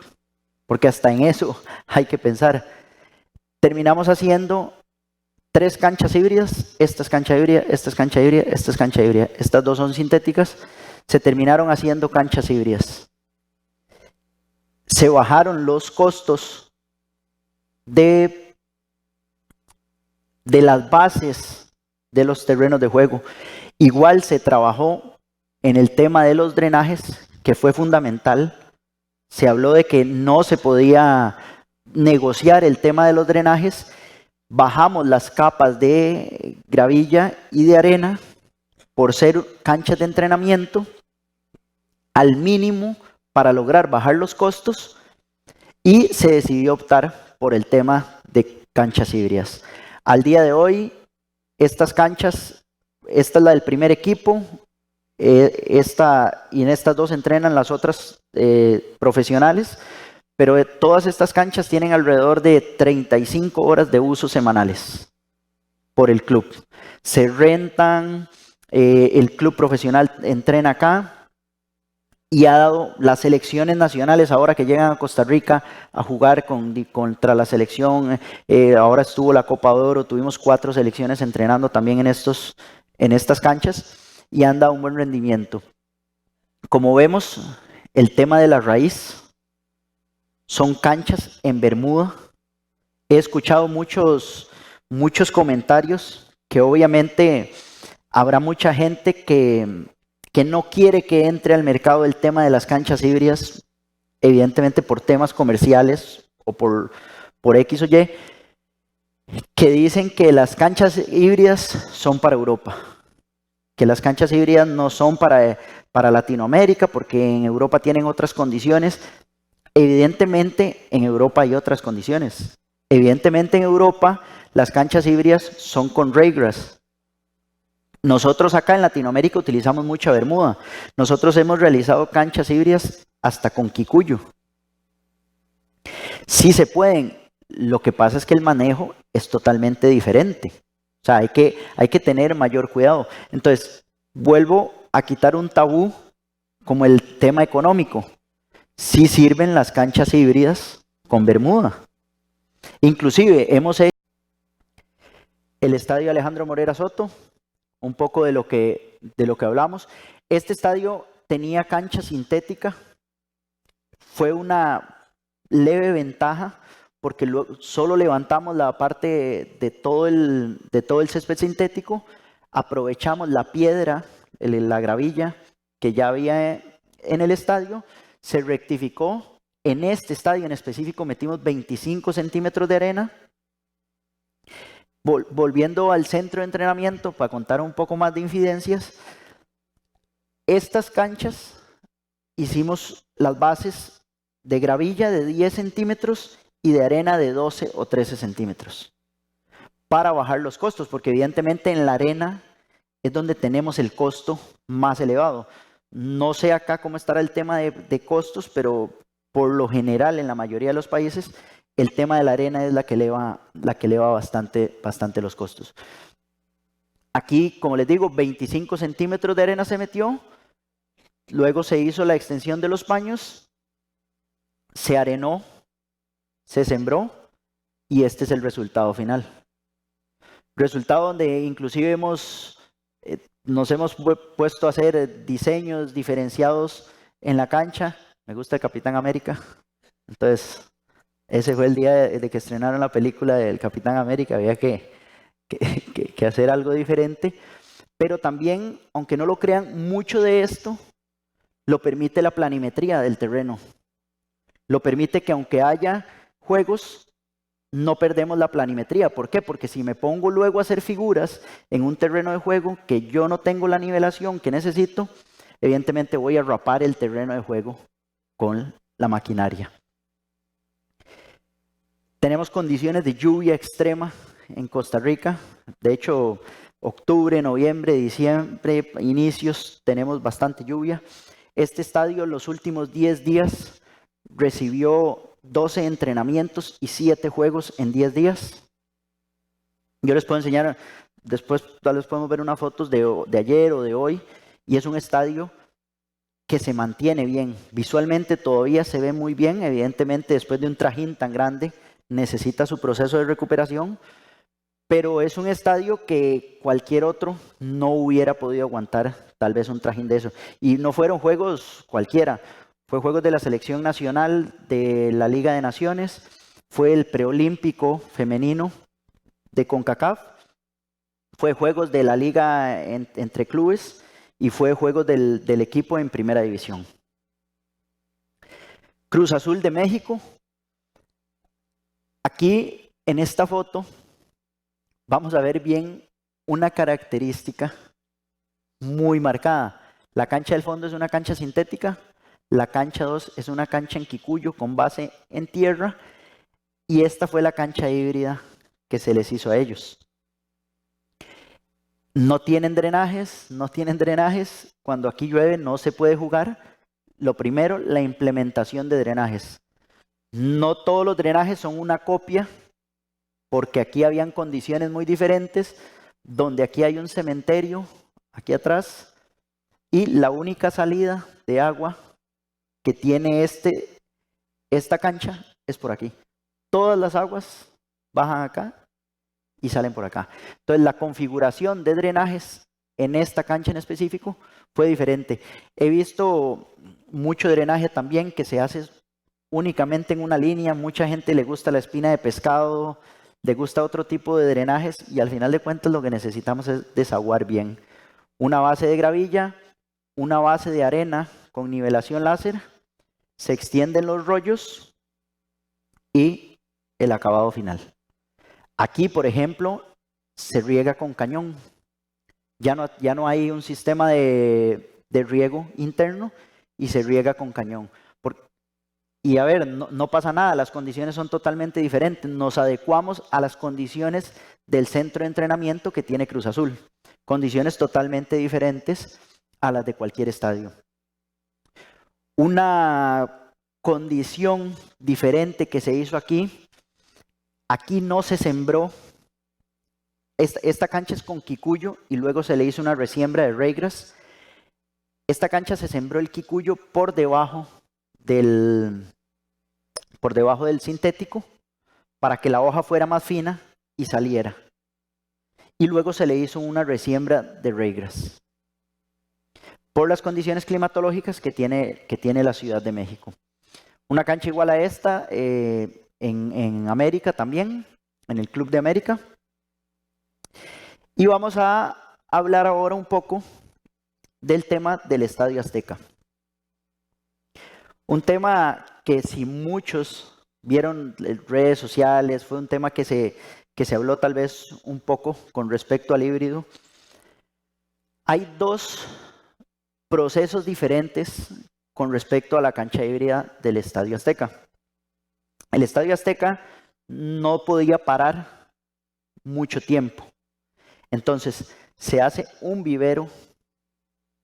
porque hasta en eso hay que pensar. Terminamos haciendo 3 canchas híbridas, esta es cancha híbrida, esta es cancha híbrida, esta es cancha híbrida, estas 2 son sintéticas, se terminaron haciendo canchas híbridas. Se bajaron los costos de las bases de los terrenos de juego. Igual se trabajó en el tema de los drenajes, que fue fundamental. Se habló de que no se podía negociar el tema de los drenajes. Bajamos las capas de gravilla y de arena por ser canchas de entrenamiento al mínimo para lograr bajar los costos, y se decidió optar por el tema de canchas híbridas. Al día de hoy, estas canchas, esta es la del primer equipo, y en estas 2 entrenan las otras profesionales, pero todas estas canchas tienen alrededor de 35 horas de uso semanales por el club. Se rentan, el club profesional entrena acá y ha dado las selecciones nacionales ahora que llegan a Costa Rica a jugar contra la selección. Ahora estuvo la Copa de Oro, tuvimos 4 selecciones entrenando también en estas canchas y han dado un buen rendimiento. Como vemos, el tema de la raíz son canchas en Bermuda. He escuchado muchos comentarios que obviamente habrá mucha gente que no quiere que entre al mercado el tema de las canchas híbridas, evidentemente por temas comerciales o por X o Y, que dicen que las canchas híbridas son para Europa, que las canchas híbridas no son para Latinoamérica, porque en Europa tienen otras condiciones. Evidentemente en Europa hay otras condiciones. Evidentemente en Europa las canchas híbridas son con raygrass, Nosotros acá en Latinoamérica utilizamos mucha bermuda. Nosotros hemos realizado canchas híbridas hasta con quicuyo. Sí se pueden, lo que pasa es que el manejo es totalmente diferente. O sea, hay que tener mayor cuidado. Entonces, vuelvo a quitar un tabú como el tema económico. Sí sirven las canchas híbridas con bermuda. Inclusive hemos hecho el estadio Alejandro Morera Soto, un poco de lo que hablamos. Este estadio tenía cancha sintética. Fue una leve ventaja porque solo levantamos la parte de todo el césped sintético, aprovechamos la piedra, la gravilla que ya había en el estadio, se rectificó. En este estadio en específico metimos 25 centímetros de arena. Volviendo al centro de entrenamiento, para contar un poco más de incidencias, estas canchas hicimos las bases de gravilla de 10 centímetros y de arena de 12 o 13 centímetros para bajar los costos, porque evidentemente en la arena es donde tenemos el costo más elevado. No sé acá cómo estará el tema de costos, pero por lo general en la mayoría de los países el tema de la arena es la que eleva bastante los costos. Aquí, como les digo, 25 centímetros de arena se metió, luego se hizo la extensión de los paños, se arenó, se sembró y este es el resultado final. Resultado donde inclusive nos hemos puesto a hacer diseños diferenciados en la cancha. Me gusta el Capitán América, entonces ese fue el día de que estrenaron la película del Capitán América, había que hacer algo diferente, pero también, aunque no lo crean, mucho de esto lo permite la planimetría del terreno. Lo permite que aunque haya juegos, no perdemos la planimetría. ¿Por qué? Porque si me pongo luego a hacer figuras en un terreno de juego que yo no tengo la nivelación que necesito, evidentemente voy a rapar el terreno de juego con la maquinaria. Tenemos condiciones de lluvia extrema en Costa Rica. De hecho, octubre, noviembre, diciembre, inicios, tenemos bastante lluvia. Este estadio los últimos 10 días recibió 12 entrenamientos y 7 juegos en 10 días. Yo les puedo enseñar, después tal vez podemos ver unas fotos de ayer o de hoy, y es un estadio que se mantiene bien. Visualmente todavía se ve muy bien, evidentemente después de un trajín tan grande necesita su proceso de recuperación, pero es un estadio que cualquier otro no hubiera podido aguantar tal vez un trajín de eso. Y no fueron juegos cualquiera, fue juegos de la selección nacional de la Liga de Naciones, fue el preolímpico femenino de CONCACAF, fue juegos de la liga entre clubes y fue juegos del equipo en primera división. Cruz Azul de México. Aquí en esta foto vamos a ver bien una característica muy marcada. La cancha del fondo es una cancha sintética, la cancha 2 es una cancha en quicuyo con base en tierra y esta fue la cancha híbrida que se les hizo a ellos. No tienen drenajes. Cuando aquí llueve no se puede jugar. Lo primero, la implementación de drenajes. No todos los drenajes son una copia, porque aquí habían condiciones muy diferentes, donde aquí hay un cementerio, aquí atrás, y la única salida de agua que tiene esta cancha es por aquí. Todas las aguas bajan acá y salen por acá. Entonces la configuración de drenajes en esta cancha en específico fue diferente. He visto mucho drenaje también que se hace únicamente en una línea. Mucha gente le gusta la espina de pescado, le gusta otro tipo de drenajes y al final de cuentas lo que necesitamos es desaguar bien. Una base de gravilla, una base de arena con nivelación láser, se extienden los rollos y el acabado final. Aquí, por ejemplo, se riega con cañón. Ya no hay un sistema de riego interno y se riega con cañón. Y a ver, no pasa nada, las condiciones son totalmente diferentes. Nos adecuamos a las condiciones del centro de entrenamiento que tiene Cruz Azul. condiciones totalmente diferentes a las de cualquier estadio. Una condición diferente que se hizo aquí no se sembró. Esta cancha es con quicuyo y luego se le hizo una resiembra de raygrass. Esta cancha se sembró el quicuyo por debajo del sintético para que la hoja fuera más fina y saliera. Y luego se le hizo una resiembra de raygrass por las condiciones climatológicas que tiene la Ciudad de México. Una cancha igual a esta en América también, en el Club de América. Y vamos a hablar ahora un poco del tema del Estadio Azteca. Un tema que si muchos vieron en redes sociales, fue un tema que se habló tal vez un poco con respecto al híbrido. Hay dos procesos diferentes con respecto a la cancha híbrida del Estadio Azteca. El Estadio Azteca no podía parar mucho tiempo. Entonces, se hace un vivero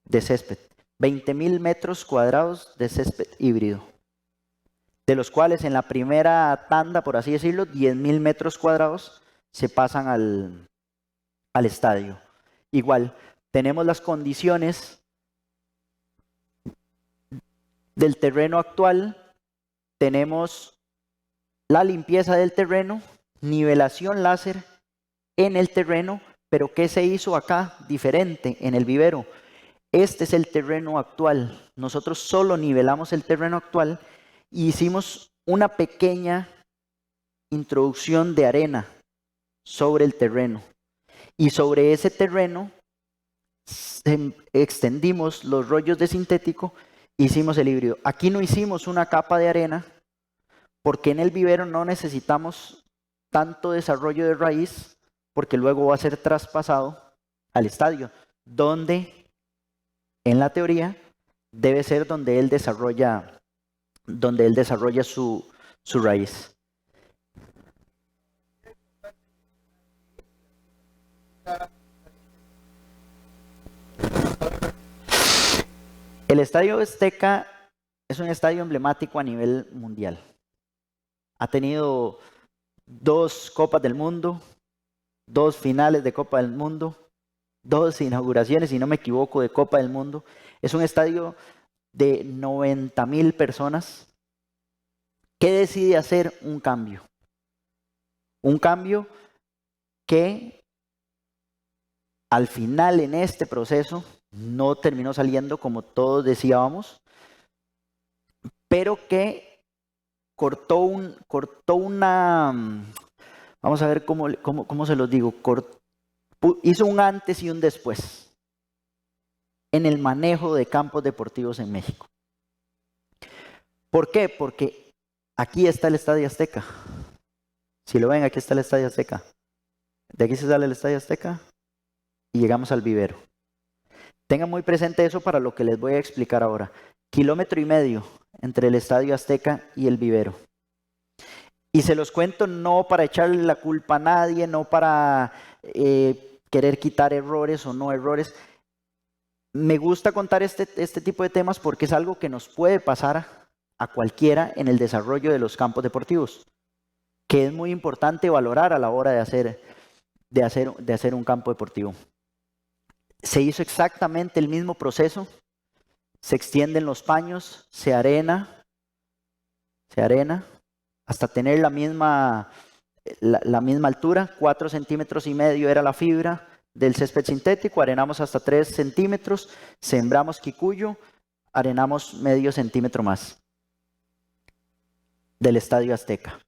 de césped, 20,000 metros cuadrados de césped híbrido, de los cuales en la primera tanda, por así decirlo, 10,000 metros cuadrados se pasan al estadio. Igual, tenemos las condiciones del terreno actual, tenemos la limpieza del terreno, nivelación láser en el terreno, pero ¿qué se hizo acá diferente en el vivero? Este es el terreno actual. Nosotros solo nivelamos el terreno actual y hicimos una pequeña introducción de arena sobre el terreno. Y sobre ese terreno extendimos los rollos de sintético, hicimos el híbrido. Aquí no hicimos una capa de arena porque en el vivero no necesitamos tanto desarrollo de raíz, porque luego va a ser traspasado al estadio, donde en la teoría debe ser donde él desarrolla su raíz. El Estadio Azteca es un estadio emblemático a nivel mundial. Ha tenido 2 Copas del Mundo, 2 finales de Copa del Mundo, 2 inauguraciones, si no me equivoco, de Copa del Mundo. Es un estadio de 90,000 personas que decide hacer un cambio. Un cambio que al final en este proceso no terminó saliendo como todos decíamos, pero que cortó una, vamos a ver cómo se los digo, hizo un antes y un después en el manejo de campos deportivos en México. ¿Por qué? Porque aquí está el Estadio Azteca. Si lo ven, aquí está el Estadio Azteca. De aquí se sale el Estadio Azteca y llegamos al vivero. Tengan muy presente eso para lo que les voy a explicar ahora. 1,5 kilómetros entre el Estadio Azteca y el vivero. Y se los cuento no para echarle la culpa a nadie, no para querer quitar errores o no errores. Me gusta contar este tipo de temas porque es algo que nos puede pasar a cualquiera en el desarrollo de los campos deportivos, que es muy importante valorar a la hora de hacer un campo deportivo. Se hizo exactamente el mismo proceso, se extienden los paños, se arena hasta tener la misma altura, 4,5 centímetros era la fibra del césped sintético, arenamos hasta 3 centímetros, sembramos quicuyo, arenamos medio centímetro más del Estadio Azteca.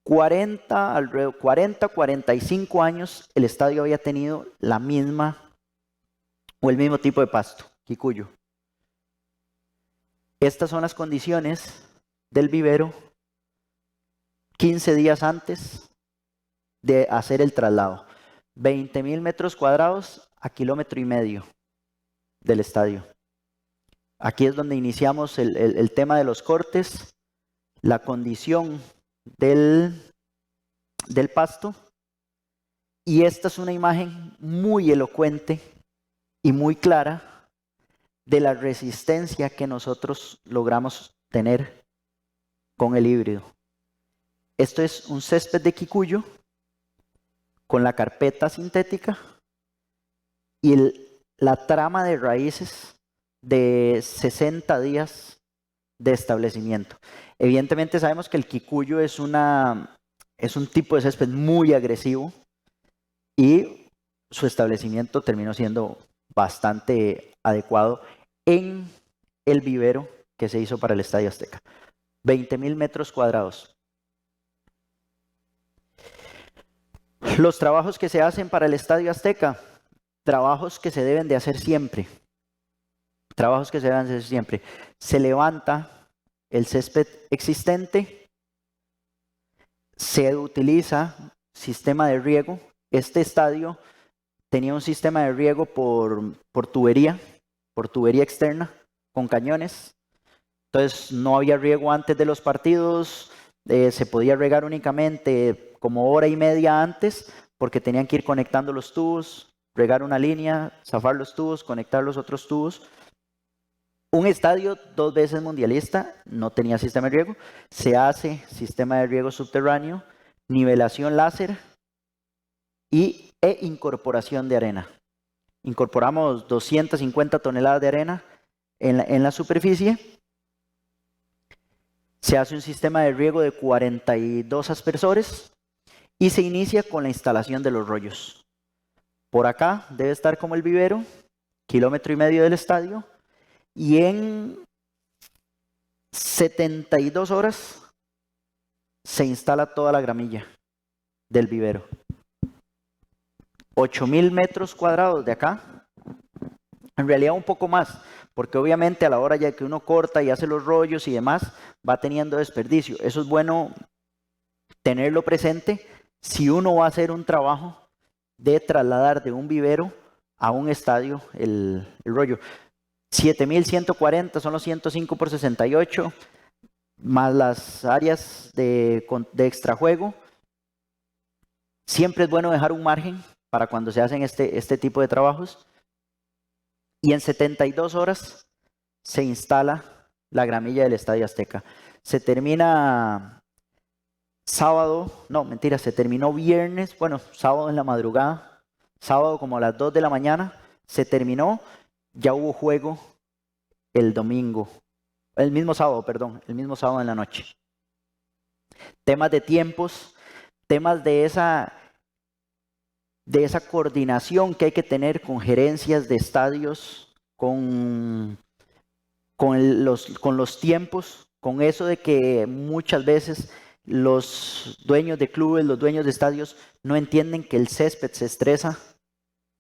45 años el estadio había tenido el mismo tipo de pasto, quicuyo. Estas son las condiciones del vivero 15 días antes de hacer el traslado. 20,000 metros cuadrados a 1,5 kilómetros del estadio. Aquí es donde iniciamos el tema de los cortes, la condición del pasto Y esta es una imagen muy elocuente y muy clara de la resistencia que nosotros logramos tener con el híbrido. Esto es un césped de Kikuyu con la carpeta sintética y la trama de raíces de 60 días de establecimiento. Evidentemente sabemos que el Kikuyu es un tipo de césped muy agresivo y su establecimiento terminó siendo bastante adecuado en el vivero que se hizo para el Estadio Azteca. 20,000 metros cuadrados. Los trabajos que se hacen para el Estadio Azteca, trabajos que se deben de hacer siempre. Trabajos que se deben hacer siempre. Se levanta el césped existente, se utiliza sistema de riego. Este estadio tenía un sistema de riego por tubería externa, con cañones. Entonces no había riego antes de los partidos, se podía regar únicamente como hora y media antes, porque tenían que ir conectando los tubos, regar una línea, zafar los tubos, conectar los otros tubos. Un estadio 2 veces mundialista no tenía sistema de riego, se hace sistema de riego subterráneo, nivelación láser e incorporación de arena. Incorporamos 250 toneladas de arena en la superficie. Se hace un sistema de riego de 42 aspersores y se inicia con la instalación de los rollos. Por acá debe estar como el vivero, 1,5 kilómetros del estadio, y en 72 horas se instala toda la gramilla del vivero. 8,000 metros cuadrados de acá, en realidad un poco más, porque obviamente a la hora ya que uno corta y hace los rollos y demás, va teniendo desperdicio. Eso es bueno tenerlo presente si uno va a hacer un trabajo de trasladar de un vivero a un estadio el rollo. 7,140 son los 105 por 68, más las áreas de extrajuego. Siempre es bueno dejar un margen para cuando se hacen este tipo de trabajos. Y en 72 horas se instala la gramilla del Estadio Azteca. Se termina se terminó viernes, sábado en la madrugada, sábado como a las 2 de la mañana, se terminó, ya hubo juego el mismo sábado en la noche. Temas de tiempos, temas de esa coordinación que hay que tener con gerencias de estadios, con los tiempos, con eso de que muchas veces los dueños de clubes, los dueños de estadios no entienden que el césped se estresa,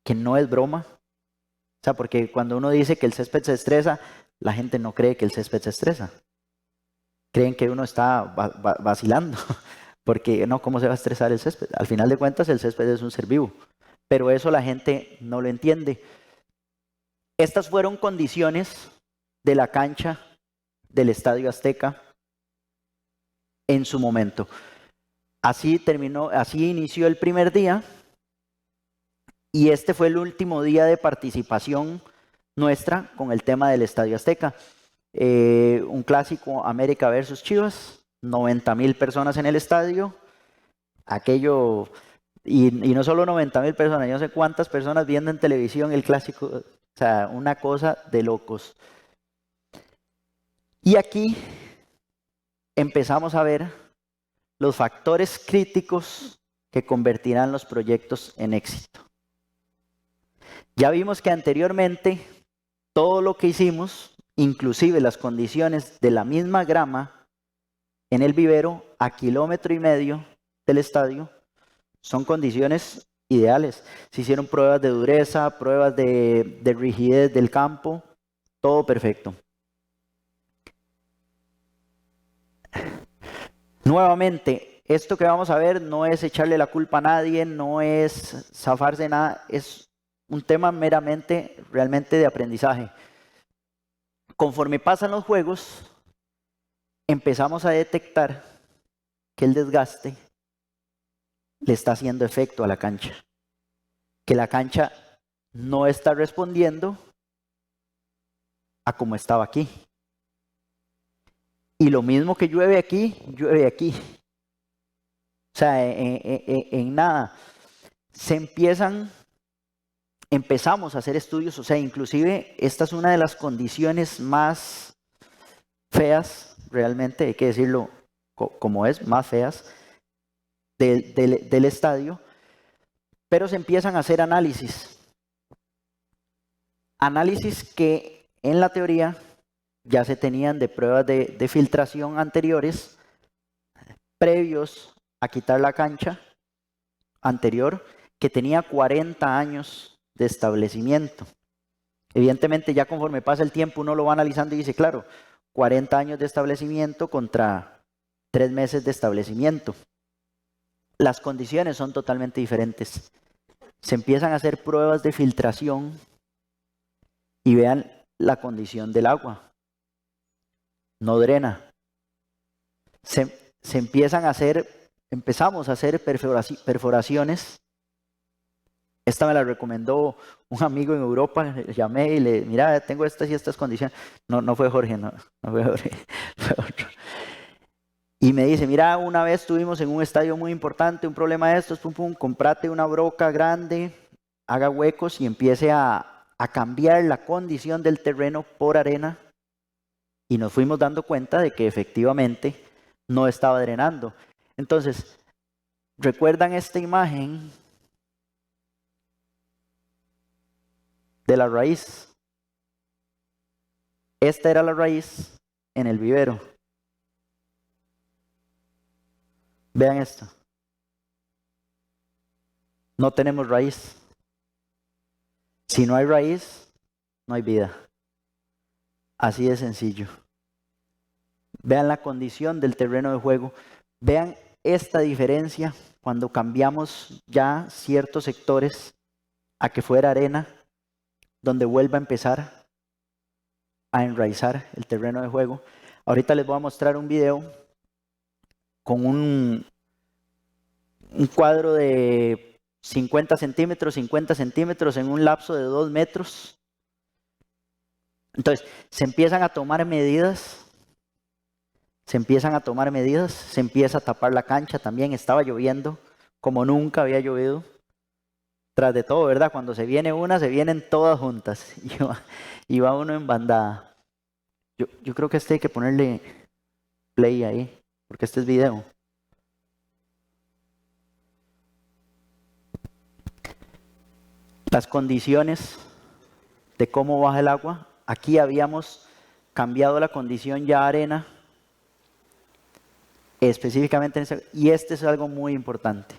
que no es broma. O sea, porque cuando uno dice que el césped se estresa, la gente no cree que el césped se estresa. Creen que uno está vacilando, porque no, ¿cómo se va a estresar el césped? Al final de cuentas, el césped es un ser vivo, pero eso la gente no lo entiende. Estas fueron condiciones de la cancha del Estadio Azteca en su momento. Así inició el primer día y este fue el último día de participación nuestra con el tema del Estadio Azteca. Un clásico América versus Chivas, 90,000 personas en el estadio, aquello, y no solo 90,000 personas, yo no sé cuántas personas viendo en televisión el clásico, o sea, una cosa de locos. Y aquí empezamos a ver los factores críticos que convertirán los proyectos en éxito. Ya vimos que anteriormente todo lo que hicimos, inclusive las condiciones de la misma grama en el vivero a 1,5 kilómetros del estadio, son condiciones ideales. Se hicieron pruebas de dureza, pruebas de rigidez del campo, todo perfecto. Nuevamente, esto que vamos a ver no es echarle la culpa a nadie, no es zafarse de nada, es un tema realmente de aprendizaje. Conforme pasan los juegos, empezamos a detectar que el desgaste le está haciendo efecto a la cancha. que la cancha no está respondiendo a como estaba aquí. Y lo mismo que llueve aquí, llueve aquí. O sea, en nada. Empezamos a hacer estudios, o sea, inclusive esta es una de las condiciones más feas, realmente, hay que decirlo como es, más feas, del estadio, pero se empiezan a hacer análisis. Análisis que en la teoría ya se tenían de pruebas de filtración anteriores, previos a quitar la cancha anterior, que tenía 40 años de establecimiento. Evidentemente, ya conforme pasa el tiempo, uno lo va analizando y dice, claro, 40 años de establecimiento contra 3 meses de establecimiento. Las condiciones son totalmente diferentes. Se empiezan a hacer pruebas de filtración y vean la condición del agua. No drena. Empezamos a hacer perforaciones. Esta me la recomendó un amigo en Europa, le llamé y le mira, tengo estas y estas condiciones. No fue Jorge, no fue Jorge, fue otro. Y me dice, mira, una vez estuvimos en un estadio muy importante, un problema de estos, comprate una broca grande, haga huecos y empiece a cambiar la condición del terreno por arena. Y nos fuimos dando cuenta de que efectivamente no estaba drenando. Entonces, ¿recuerdan esta imagen de la raíz? Esta era la raíz en el vivero. Vean esto. No tenemos raíz. Si no hay raíz, no hay vida. Así de sencillo. Vean la condición del terreno de juego. Vean esta diferencia cuando cambiamos ya ciertos sectores a que fuera arena, donde vuelva a empezar a enraizar el terreno de juego. Ahorita les voy a mostrar un video con un cuadro de 50 centímetros en un lapso de 2 metros. Entonces, se empiezan a tomar medidas, se empieza a tapar la cancha también, estaba lloviendo como nunca había llovido. Tras de todo, ¿verdad? Cuando se viene una, se vienen todas juntas y va uno en bandada. Yo creo que hay que ponerle play ahí, porque este es video. Las condiciones de cómo baja el agua. Aquí habíamos cambiado la condición ya a arena, específicamente y este es algo muy importante.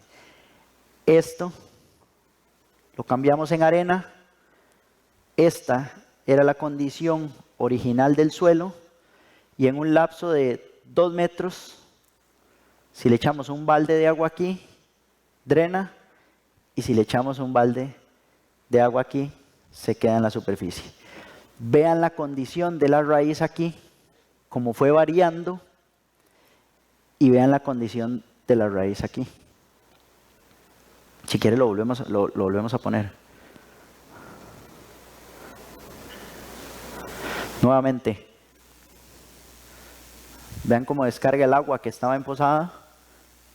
Esto lo cambiamos en arena. Esta era la condición original del suelo y en un lapso de 2 metros, si le echamos un balde de agua aquí, drena, y si le echamos un balde de agua aquí, se queda en la superficie. Vean la condición de la raíz aquí, cómo fue variando, y vean la condición de la raíz aquí. Si quiere lo volvemos a poner. Nuevamente, vean cómo descarga el agua que estaba empozada.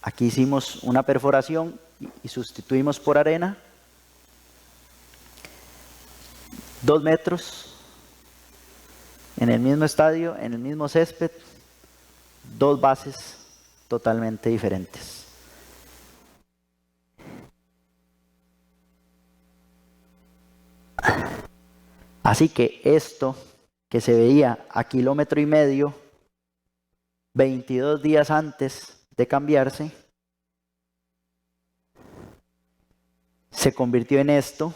Aquí hicimos una perforación y sustituimos por arena. 2 metros en el mismo estadio, en el mismo césped, 2 bases totalmente diferentes. Así que esto que se veía a 1,5 kilómetros, 22 días antes de cambiarse, se convirtió en esto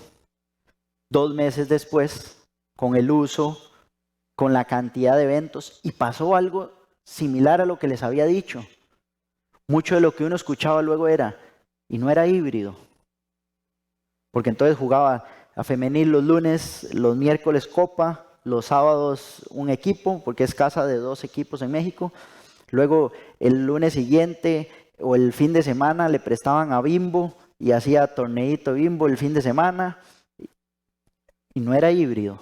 2 meses después, con el uso, con la cantidad de eventos, y pasó algo similar a lo que les había dicho. Mucho de lo que uno escuchaba luego y no era híbrido, porque entonces jugaba a femenil los lunes, los miércoles copa, los sábados un equipo, porque es casa de 2 equipos en México. Luego el lunes siguiente o el fin de semana le prestaban a Bimbo y hacía torneito bimbo el fin de semana y no era híbrido.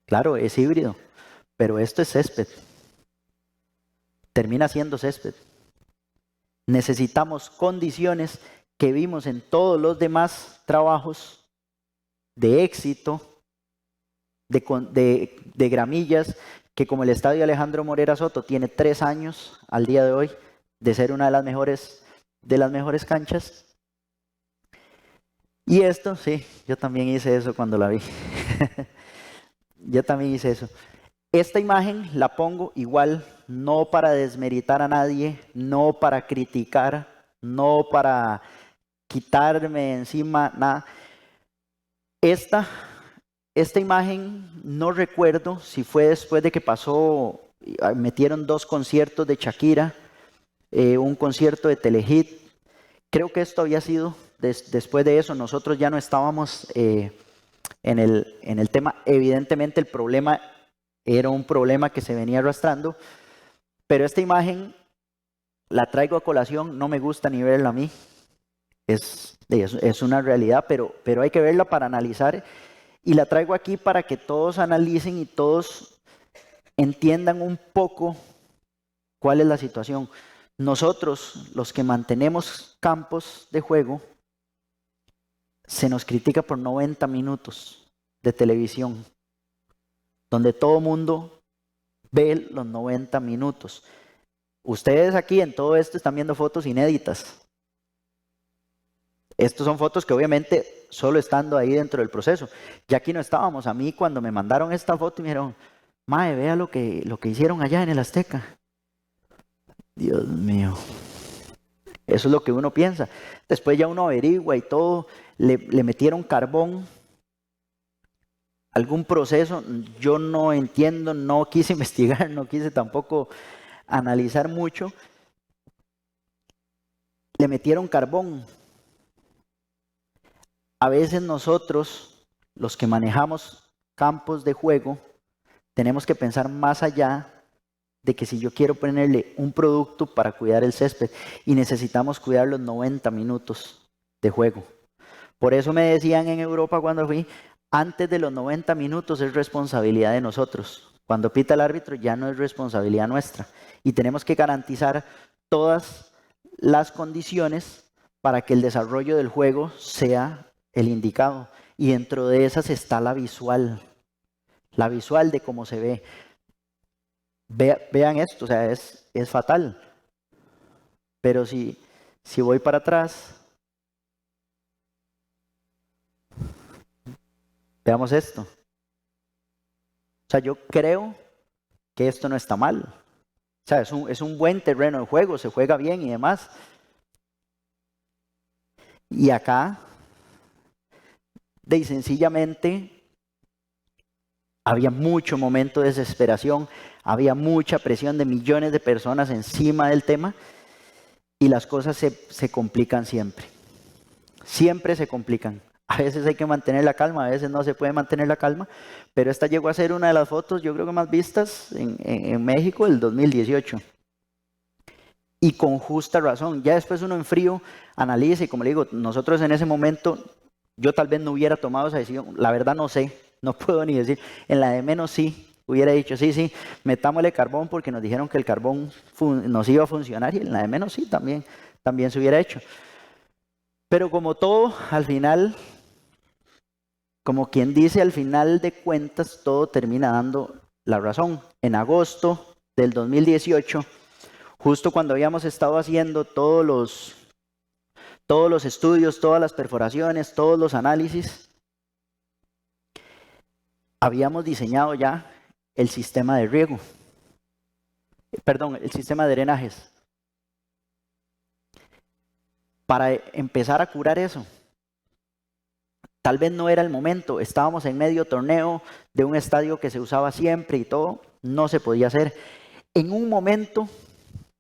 Claro, es híbrido, pero esto es césped. Termina siendo césped. Necesitamos condiciones que vimos en todos los demás trabajos de éxito, de gramillas, que como el estadio Alejandro Morera Soto tiene 3 años al día de hoy de ser una de las mejores canchas. Y esto, sí, yo también hice eso cuando la vi. Yo también hice eso. Esta imagen la pongo igual, no para desmeritar a nadie, no para criticar, no para quitarme encima, nada. Esta imagen no recuerdo si fue después de que pasó, metieron 2 conciertos de Shakira, un concierto de Telehit. Creo que esto había sido después de eso. Nosotros ya no estábamos en el tema. Evidentemente el problema era un problema que se venía arrastrando, pero esta imagen la traigo a colación, no me gusta ni verla a mí. Es una realidad, pero hay que verla para analizar. Y la traigo aquí para que todos analicen y todos entiendan un poco cuál es la situación. Nosotros, los que mantenemos campos de juego, se nos critica por 90 minutos de televisión, donde todo mundo ve los 90 minutos. Ustedes aquí en todo esto están viendo fotos inéditas. Estas son fotos que obviamente solo estando ahí dentro del proceso. Ya aquí no estábamos. A mí cuando me mandaron esta foto y me dijeron, mae, vea lo que hicieron allá en el Azteca. Dios mío. Eso es lo que uno piensa. Después ya uno averigua y todo. Le metieron carbón. Algún proceso. Yo no entiendo, no quise investigar, no quise tampoco analizar mucho. Le metieron carbón. A veces nosotros, los que manejamos campos de juego, tenemos que pensar más allá de que si yo quiero ponerle un producto para cuidar el césped y necesitamos cuidar los 90 minutos de juego. Por eso me decían en Europa cuando fui, antes de los 90 minutos es responsabilidad de nosotros. Cuando pita el árbitro ya no es responsabilidad nuestra y tenemos que garantizar todas las condiciones para que el desarrollo del juego sea el indicado. Y dentro de esas está la visual de cómo se ve. Vean esto, o sea, es fatal. Pero si voy para atrás, veamos esto. O sea, yo creo que esto no está mal. O sea, es un buen terreno de juego, se juega bien y demás. Y acá, sencillamente, había mucho momento de desesperación, había mucha presión de millones de personas encima del tema y las cosas se complican siempre. Siempre se complican. A veces hay que mantener la calma, a veces no se puede mantener la calma, pero esta llegó a ser una de las fotos, yo creo que más vistas en México del 2018. Y con justa razón. Ya después uno en frío analiza y como le digo, nosotros en ese momento, yo tal vez no hubiera tomado esa decisión, la verdad no sé, no puedo ni decir, en la de menos sí, hubiera dicho sí, metámosle carbón porque nos dijeron que el carbón nos iba a funcionar y en la de menos sí, también se hubiera hecho. Pero como todo, al final, como quien dice, al final de cuentas, todo termina dando la razón. En agosto del 2018, justo cuando habíamos estado haciendo todos los estudios, todas las perforaciones, todos los análisis, habíamos diseñado ya el sistema de riego, el sistema de drenajes, para empezar a curar eso. Tal vez no era el momento, estábamos en medio torneo de un estadio que se usaba siempre y todo, no se podía hacer. En un momento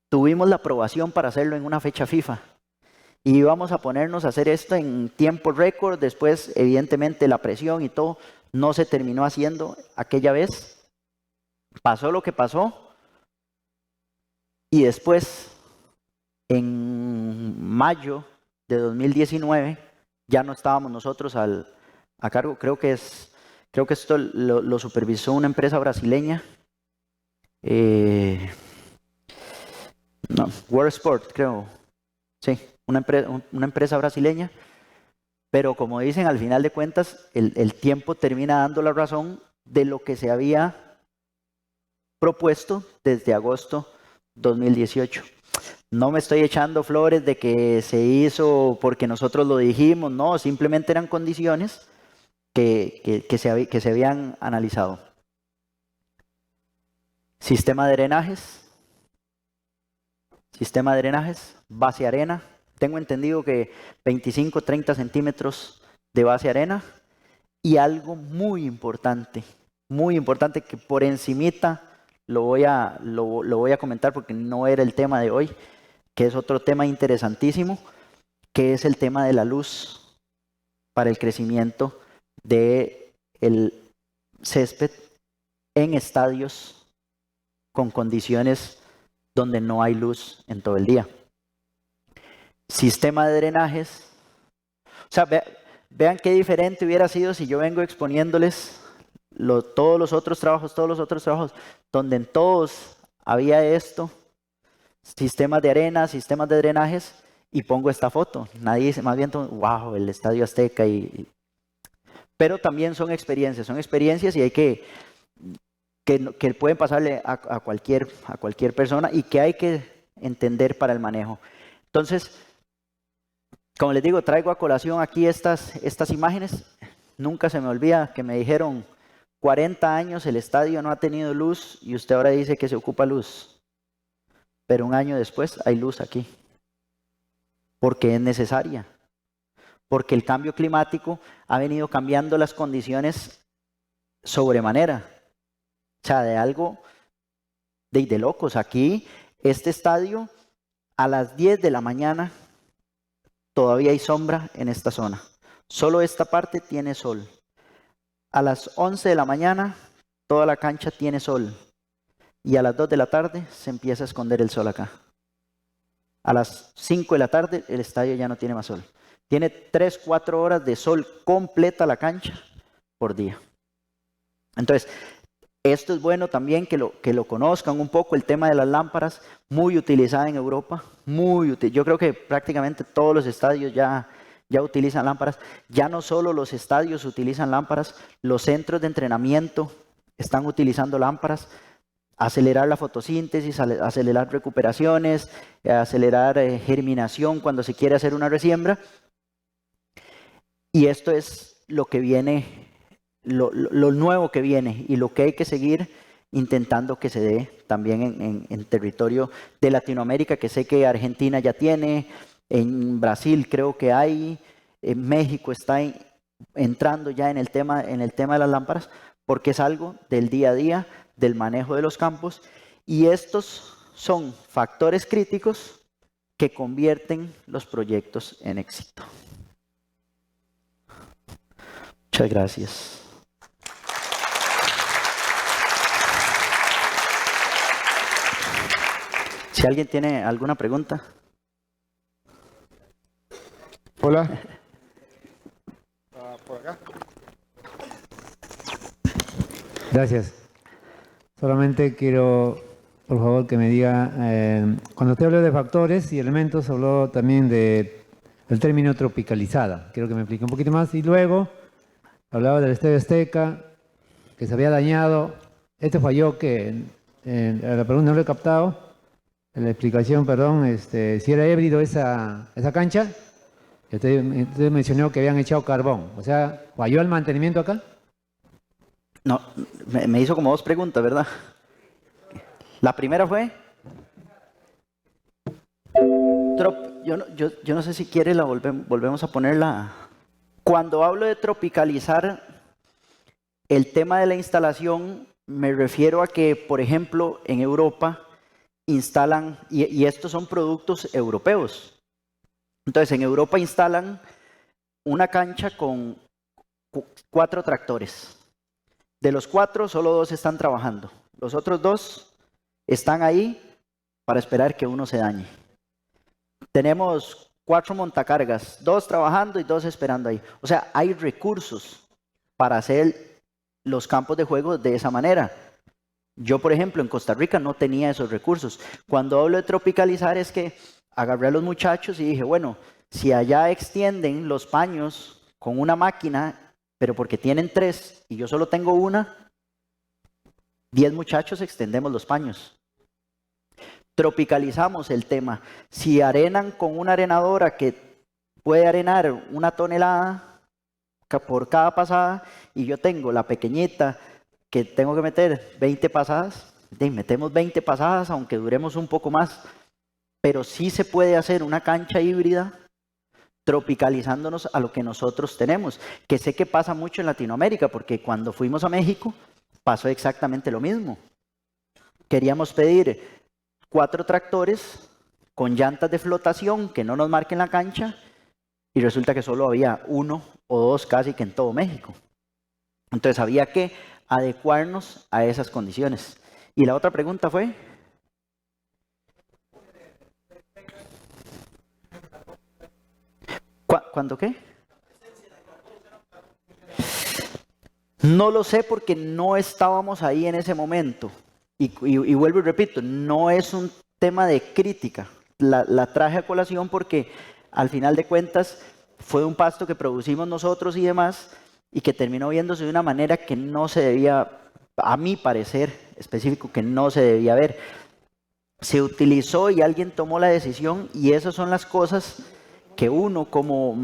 tuvimos la aprobación para hacerlo en una fecha FIFA y íbamos a ponernos a hacer esto en tiempo récord. Después, evidentemente, la presión y todo no se terminó haciendo aquella vez. Pasó lo que pasó y después, en mayo de 2019 ya no estábamos nosotros a cargo. Creo que esto lo supervisó una empresa brasileña. No, World Sport, creo. Sí, una empresa brasileña. Pero como dicen, al final de cuentas, el tiempo termina dando la razón de lo que se había propuesto desde agosto 2018. No me estoy echando flores de que se hizo porque nosotros lo dijimos, no, simplemente eran condiciones que se habían analizado. Sistema de drenajes, base arena. Tengo entendido que 25-30 centímetros de base arena. Y algo muy importante que por encimita lo voy a comentar porque no era el tema de hoy, que es otro tema interesantísimo, que es el tema de la luz para el crecimiento del césped en estadios con condiciones donde no hay luz en todo el día. Sistema de drenajes. O sea, vean qué diferente hubiera sido si yo vengo exponiéndoles todos los otros trabajos, donde en todos había esto, sistemas de arena, sistemas de drenajes, y pongo esta foto. Nadie dice, más bien, wow, el Estadio Azteca. Pero también son experiencias y hay que pueden pasarle a cualquier persona y que hay que entender para el manejo. Entonces, como les digo, traigo a colación aquí estas imágenes. Nunca se me olvida que me dijeron, 40 años el estadio no ha tenido luz y usted ahora dice que se ocupa luz. Pero un año después hay luz aquí. Porque es necesaria. Porque el cambio climático ha venido cambiando las condiciones sobremanera. O sea, de algo de locos. Aquí, este estadio, a las 10 de la mañana, todavía hay sombra en esta zona. Solo esta parte tiene sol. A las 11 de la mañana, toda la cancha tiene sol. Y a las 2 de la tarde se empieza a esconder el sol acá. A las 5 de la tarde, el estadio ya no tiene más sol. Tiene 3-4 horas de sol completa la cancha por día. Entonces, esto es bueno también que lo conozcan un poco, el tema de las lámparas, muy utilizada en Europa, yo creo que prácticamente todos los estadios ya utilizan lámparas. Ya no solo los estadios utilizan lámparas, los centros de entrenamiento están utilizando lámparas, acelerar la fotosíntesis, acelerar recuperaciones, acelerar germinación cuando se quiere hacer una resiembra. Y esto es lo que viene, lo nuevo que viene y lo que hay que seguir intentando que se dé también en territorio de Latinoamérica, que sé que Argentina ya tiene, en Brasil creo que hay, en México está entrando ya en el tema de las lámparas, porque es algo del día a día, del manejo de los campos, y estos son factores críticos que convierten los proyectos en éxito. Muchas gracias. Si alguien tiene alguna pregunta. Hola. Por acá. Gracias. Solamente quiero, por favor, que me diga, cuando usted habló de factores y elementos, habló también del término tropicalizada. Quiero que me explique un poquito más. Y luego, hablaba del Estadio Azteca, que se había dañado. Este falló que, a la pregunta no lo he captado, en la explicación, perdón, si era híbrido esa cancha. Usted mencionó que habían echado carbón. O sea, ¿falló el mantenimiento acá? No, me hizo como dos preguntas, ¿verdad? La primera fue... Yo no sé si quiere, volvemos a ponerla. Cuando hablo de tropicalizar, el tema de la instalación, me refiero a que, por ejemplo, en Europa instalan, y estos son productos europeos. Entonces, en Europa instalan una cancha con 4 tractores. De los 4, solo 2 están trabajando. Los otros 2 están ahí para esperar que uno se dañe. Tenemos 4 montacargas, 2 trabajando y 2 esperando ahí. O sea, hay recursos para hacer los campos de juego de esa manera. Yo, por ejemplo, en Costa Rica no tenía esos recursos. Cuando hablo de tropicalizar es que agarré a los muchachos y dije, bueno, si allá extienden los paños con una máquina, pero porque tienen 3 y yo solo tengo una, 10 muchachos extendemos los paños. Tropicalizamos el tema. Si arenan con una arenadora que puede arenar 1 tonelada por cada pasada y yo tengo la pequeñita que tengo que meter 20 pasadas, metemos 20 pasadas aunque duremos un poco más, pero sí se puede hacer una cancha híbrida tropicalizándonos a lo que nosotros tenemos, que sé que pasa mucho en Latinoamérica, porque cuando fuimos a México pasó exactamente lo mismo. Queríamos pedir 4 tractores con llantas de flotación que no nos marquen la cancha y resulta que solo había 1 o 2 casi que en todo México. Entonces había que adecuarnos a esas condiciones. Y la otra pregunta fue... ¿Cuándo qué? No lo sé porque no estábamos ahí en ese momento. Y vuelvo y repito, no es un tema de crítica. La traje a colación porque al final de cuentas fue un pasto que producimos nosotros y demás y que terminó viéndose de una manera que no se debía, a mi parecer específico, que no se debía ver. Se utilizó y alguien tomó la decisión y esas son las cosas que uno como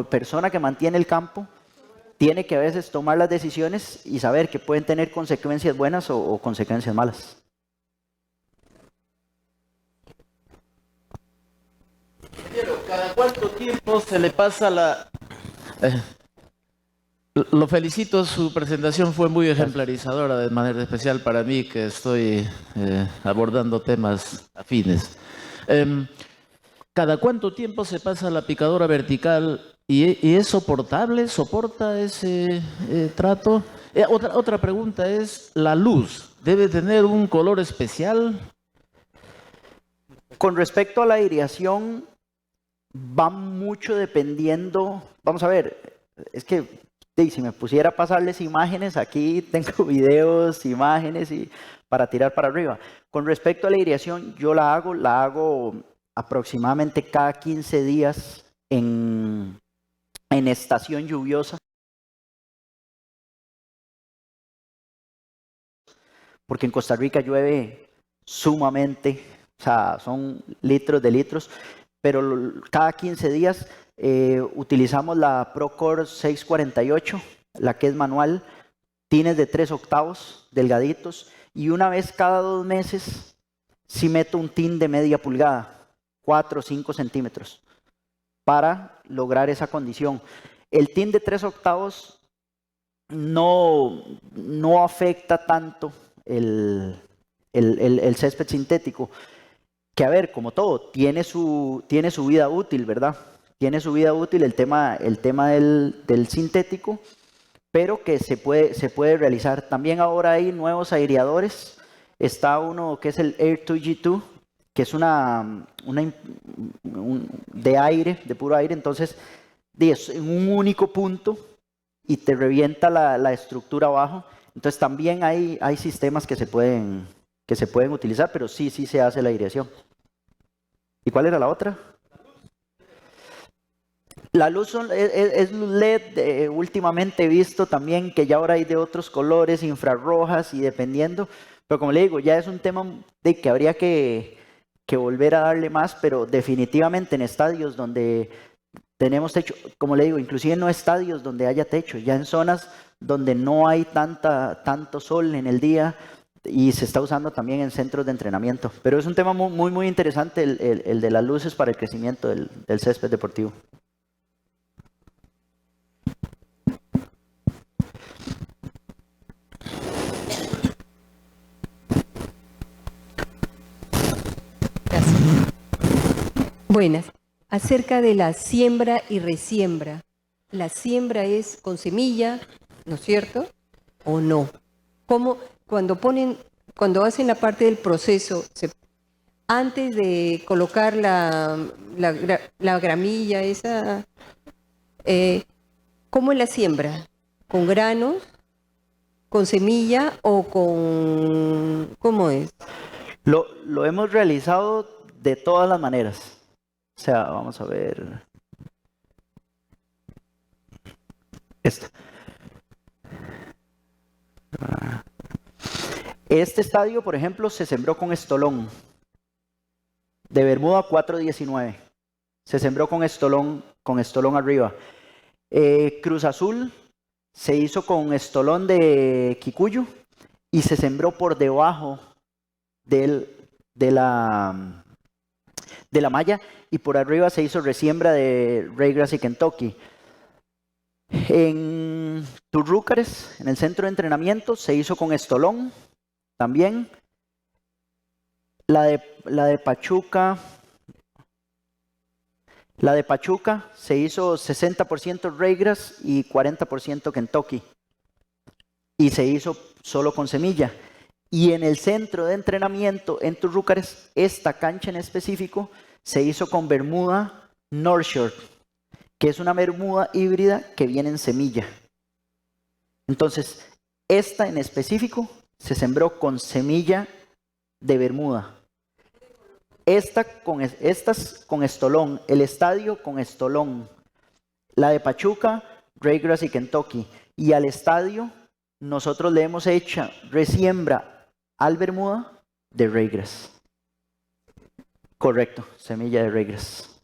persona que mantiene el campo tiene que a veces tomar las decisiones y saber que pueden tener consecuencias buenas o consecuencias malas. ¿Cada cuánto tiempo se le pasa la...? Lo felicito, su presentación fue muy ejemplarizadora, de manera especial para mí, que estoy abordando temas afines. ¿Cada cuánto tiempo se pasa la picadora vertical y es soportable? ¿Soporta ese trato? Otra pregunta es, ¿la luz debe tener un color especial? Con respecto a la aireación, va mucho dependiendo... Vamos a ver, es que si me pusiera a pasarles imágenes, aquí tengo videos, imágenes y para tirar para arriba. Con respecto a la aireación, yo la hago aproximadamente cada 15 días en estación lluviosa. Porque en Costa Rica llueve sumamente, o sea, son litros de litros, pero cada 15 días utilizamos la Procore 648, la que es manual, tines de 3 octavos, delgaditos, y una vez cada 2 meses sí meto un tin de media pulgada, 4 o 5 centímetros, para lograr esa condición. El tin de 3 octavos no afecta tanto el césped sintético, que a ver, como todo, tiene su vida útil, ¿verdad? Tiene su vida útil el tema del sintético, pero que se puede realizar. También ahora hay nuevos aireadores. Está uno que es el Air2G2, que es de aire, de puro aire, entonces es en un único punto y te revienta la estructura abajo. Entonces también hay sistemas que se pueden utilizar, pero sí se hace la aireación. ¿Y cuál era la otra? La luz es luz LED, últimamente he visto también que ya ahora hay de otros colores, infrarrojas y dependiendo, pero como le digo, ya es un tema de que habría que volver a darle más, pero definitivamente en estadios donde tenemos techo, como le digo, inclusive no estadios donde haya techo, ya en zonas donde no hay tanto sol en el día y se está usando también en centros de entrenamiento. Pero es un tema muy interesante el de las luces para el crecimiento del césped deportivo. Buenas. Acerca de la siembra y resiembra. La siembra es con semilla, ¿no es cierto? ¿O no? ¿Cómo cuando hacen la parte del proceso, antes de colocar la gramilla esa, ¿cómo es la siembra? ¿Con granos? ¿Con semilla o con... ¿Cómo es? Lo hemos realizado de todas las maneras. O sea, vamos a ver. Esta. Este estadio, por ejemplo, se sembró con estolón. De Bermuda 419. Se sembró con estolón arriba. Cruz Azul se hizo con estolón de Kikuyu y se sembró por debajo de la malla, y por arriba se hizo resiembra de Raygrass y Kentucky. En Turrúcares, en el centro de entrenamiento, se hizo con estolón también. La de Pachuca se hizo 60% Raygrass y 40% Kentucky. Y se hizo solo con semilla. Y en el centro de entrenamiento, en Turrúcares, esta cancha en específico se hizo con Bermuda North Shore, que es una bermuda híbrida que viene en semilla. Entonces, esta en específico se sembró con semilla de Bermuda. Estas con estolón, el estadio con estolón, la de Pachuca, Raygrass y Kentucky. Y al estadio nosotros le hemos hecho resiembra al Bermuda de Raygrass. Correcto, semilla de Raygrass.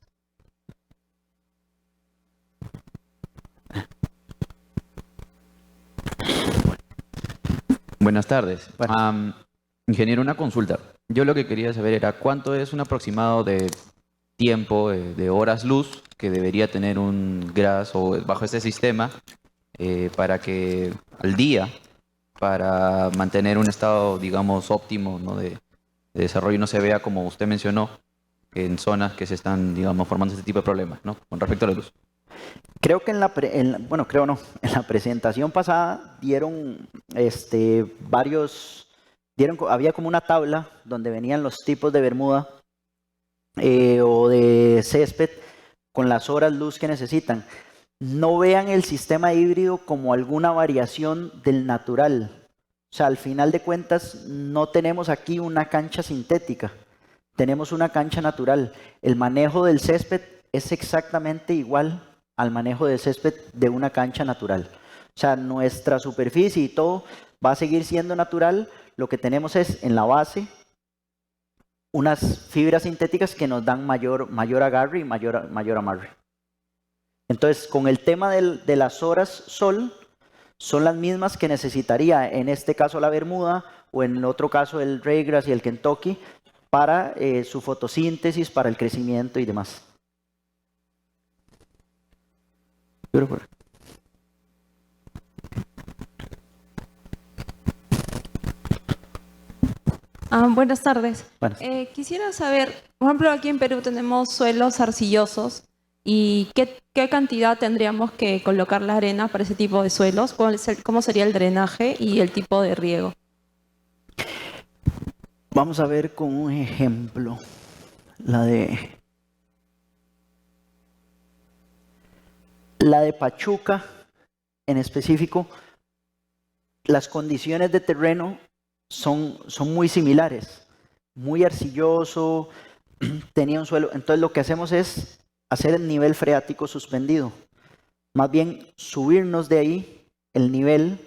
Buenas tardes. Bueno. Ingeniero, una consulta. Yo lo que quería saber era cuánto es un aproximado de tiempo, de horas luz, que debería tener un GRAS o bajo este sistema para que al día, para mantener un estado, digamos, óptimo, ¿no? de desarrollo, no se vea, como usted mencionó, en zonas que se están, digamos, formando este tipo de problemas, ¿no? Con respecto a la luz. Creo que en la presentación pasada dieron había como una tabla donde venían los tipos de bermuda o de césped con las horas luz que necesitan. No vean el sistema híbrido como alguna variación del natural. O sea, al final de cuentas no tenemos aquí una cancha sintética, tenemos una cancha natural. El manejo del césped es exactamente igual al manejo del césped de una cancha natural. O sea, nuestra superficie y todo va a seguir siendo natural. Lo que tenemos es en la base unas fibras sintéticas que nos dan mayor agarre y mayor amarre. Entonces, con el tema de las horas sol, son las mismas que necesitaría en este caso la Bermuda o en otro caso el Raygrass y el Kentucky para su fotosíntesis, para el crecimiento y demás. Buenas tardes. Bueno. Quisiera saber, por ejemplo, aquí en Perú tenemos suelos arcillosos y qué cantidad tendríamos que colocar la arena para ese tipo de suelos, cómo sería el drenaje y el tipo de riego. Vamos a ver con un ejemplo la de Pachuca en específico. Las condiciones de terreno son muy similares, muy arcilloso, tenía un suelo. Entonces lo que hacemos es hacer el nivel freático suspendido, más bien subirnos de ahí el nivel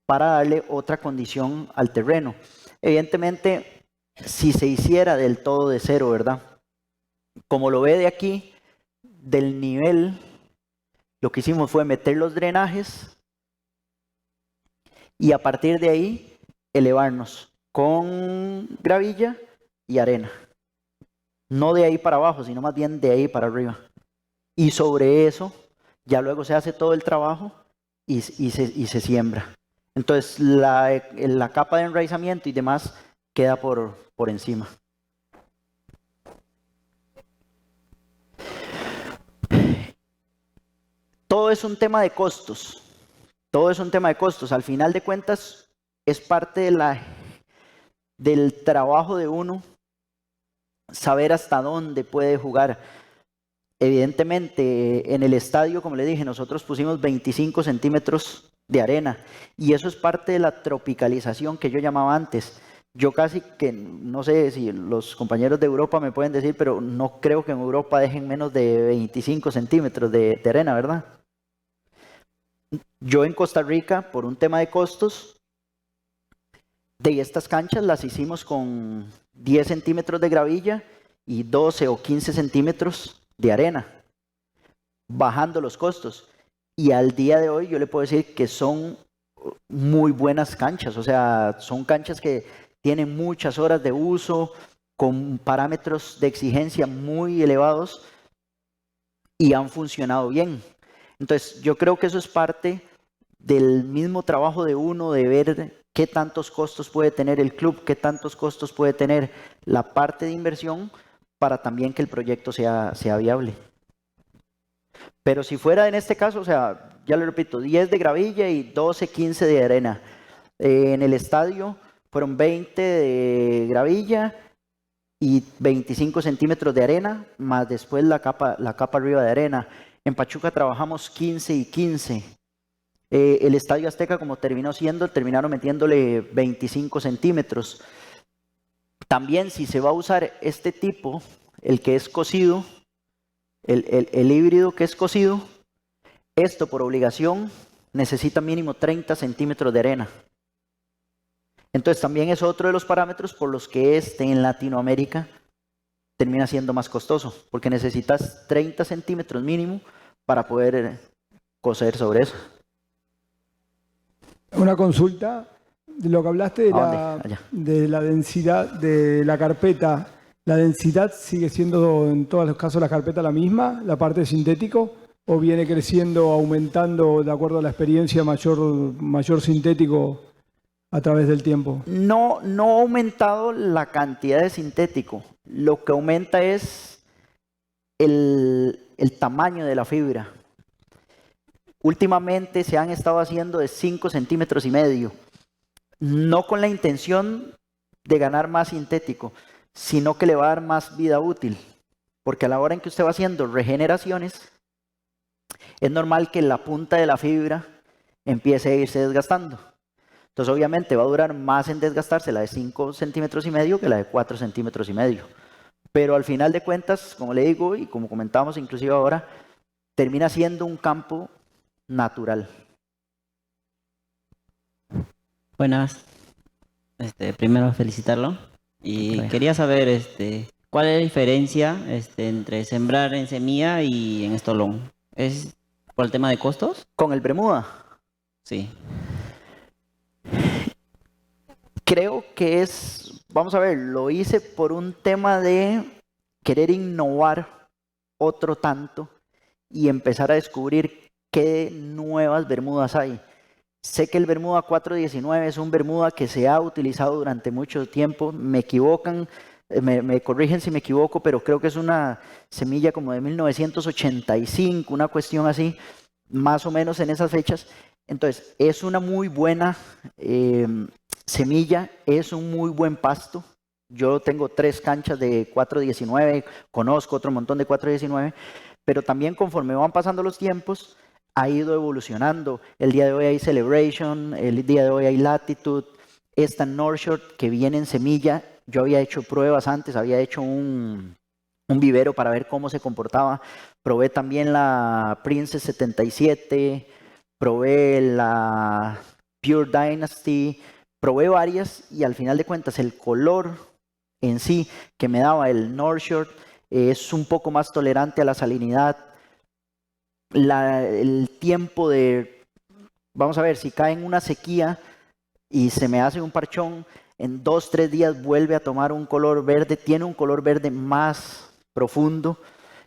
para darle otra condición al terreno. Evidentemente, si se hiciera del todo de cero, ¿verdad? Como lo ve de aquí, del nivel, lo que hicimos fue meter los drenajes y a partir de ahí elevarnos con gravilla y arena. No de ahí para abajo, sino más bien de ahí para arriba. Y sobre eso, ya luego se hace todo el trabajo y se siembra. Entonces, la capa de enraizamiento y demás queda por encima. Todo es un tema de costos. Todo es un tema de costos. Al final de cuentas, es parte del trabajo de uno saber hasta dónde puede jugar. Evidentemente, en el estadio, como le dije, nosotros pusimos 25 centímetros de arena y eso es parte de la tropicalización que yo llamaba antes. Yo casi que, no sé si los compañeros de Europa me pueden decir, pero no creo que en Europa dejen menos de 25 centímetros de arena, ¿verdad? Yo en Costa Rica, por un tema de costos, de estas canchas las hicimos con 10 centímetros de gravilla y 12 o 15 centímetros de arena, bajando los costos. Y al día de hoy yo le puedo decir que son muy buenas canchas, o sea, son canchas que tienen muchas horas de uso, con parámetros de exigencia muy elevados y han funcionado bien. Entonces, yo creo que eso es parte del mismo trabajo de uno, de ver qué tantos costos puede tener el club, qué tantos costos puede tener la parte de inversión para también que el proyecto sea viable. Pero si fuera en este caso, o sea, ya lo repito, 10 de gravilla y 12, 15 de arena. En el estadio fueron 20 de gravilla y 25 centímetros de arena, más después la capa arriba de arena. En Pachuca trabajamos 15 y 15. El Estadio Azteca, como terminó siendo, terminaron metiéndole 25 centímetros. También si se va a usar este tipo, el que es cocido, el híbrido que es cocido, esto por obligación necesita mínimo 30 centímetros de arena. Entonces también es otro de los parámetros por los que en Latinoamérica termina siendo más costoso, porque necesitas 30 centímetros mínimo para poder coser sobre eso. Una consulta, de lo que hablaste de la densidad de la carpeta. ¿La densidad sigue siendo en todos los casos la carpeta la misma, la parte sintético, o viene creciendo, aumentando de acuerdo a la experiencia mayor sintético a través del tiempo? No ha aumentado la cantidad de sintético, lo que aumenta es el tamaño de la fibra. Últimamente se han estado haciendo de 5 centímetros y medio, no con la intención de ganar más sintético, sino que le va a dar más vida útil, porque a la hora en que usted va haciendo regeneraciones, es normal que la punta de la fibra empiece a irse desgastando. Entonces obviamente va a durar más en desgastarse la de 5 centímetros y medio que la de 4 centímetros y medio. Pero al final de cuentas, como le digo y como comentábamos inclusive ahora, termina siendo un campo natural. Buenas. Primero felicitarlo. Y quería saber cuál es la diferencia entre sembrar en semilla y en estolón. ¿Es por el tema de costos? ¿Con el Bermuda? Sí. Creo que vamos a ver, lo hice por un tema de querer innovar otro tanto y empezar a descubrir qué nuevas bermudas hay. Sé que el Bermuda 419 es un Bermuda que se ha utilizado durante mucho tiempo. Me equivocan, me corrigen si me equivoco, pero creo que es una semilla como de 1985, una cuestión así, más o menos en esas fechas. Entonces, es una muy buena semilla, es un muy buen pasto. Yo tengo 3 canchas de 419, conozco otro montón de 419, pero también conforme van pasando los tiempos, ha ido evolucionando. El día de hoy hay Celebration, el día de hoy hay Latitude, esta North Shore que viene en semilla. Yo había hecho pruebas antes, había hecho un vivero para ver cómo se comportaba. Probé también la Princess 77, probé la Pure Dynasty, probé varias y al final de cuentas el color en sí que me daba el North Shore es un poco más tolerante a la salinidad. El tiempo vamos a ver, si cae en una sequía y se me hace un parchón, en 2-3 días vuelve a tomar un color verde, tiene un color verde más profundo.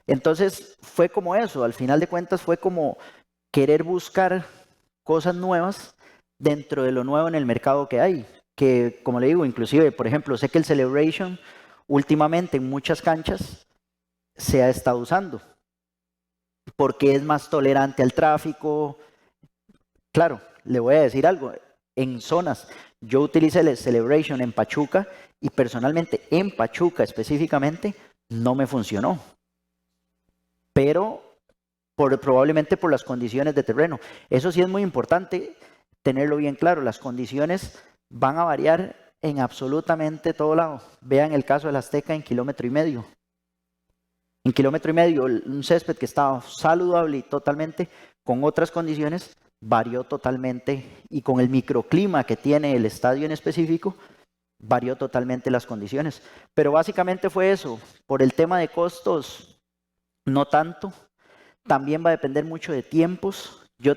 Entonces fue como eso, al final de cuentas fue como querer buscar cosas nuevas dentro de lo nuevo en el mercado que hay. Que como le digo, inclusive, por ejemplo, sé que el Celebration últimamente en muchas canchas se ha estado usando, porque es más tolerante al tráfico. Claro, le voy a decir algo, en zonas. Yo utilicé el Celebration en Pachuca y personalmente en Pachuca específicamente no me funcionó. Pero probablemente por las condiciones de terreno. Eso sí es muy importante tenerlo bien claro. Las condiciones van a variar en absolutamente todo lado. Vean el caso del Azteca en 1,5 kilómetros. En 1,5 kilómetros, un césped que estaba saludable y totalmente, con otras condiciones, varió totalmente, y con el microclima que tiene el estadio en específico, varió totalmente las condiciones. Pero básicamente fue eso. Por el tema de costos, no tanto. También va a depender mucho de tiempos. Yo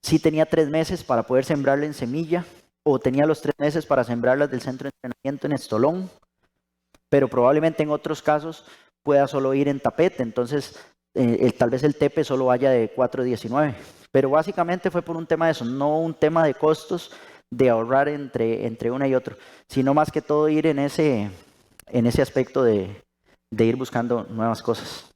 sí tenía 3 meses para poder sembrarla en semilla, o tenía los 3 meses para sembrarlas del centro de entrenamiento en Estolón, pero probablemente en otros casos pueda solo ir en tapete, entonces tal vez el tepe solo vaya de 4.19. Pero básicamente fue por un tema de eso, no un tema de costos, de ahorrar entre una y otra, sino más que todo ir en ese aspecto de ir buscando nuevas cosas.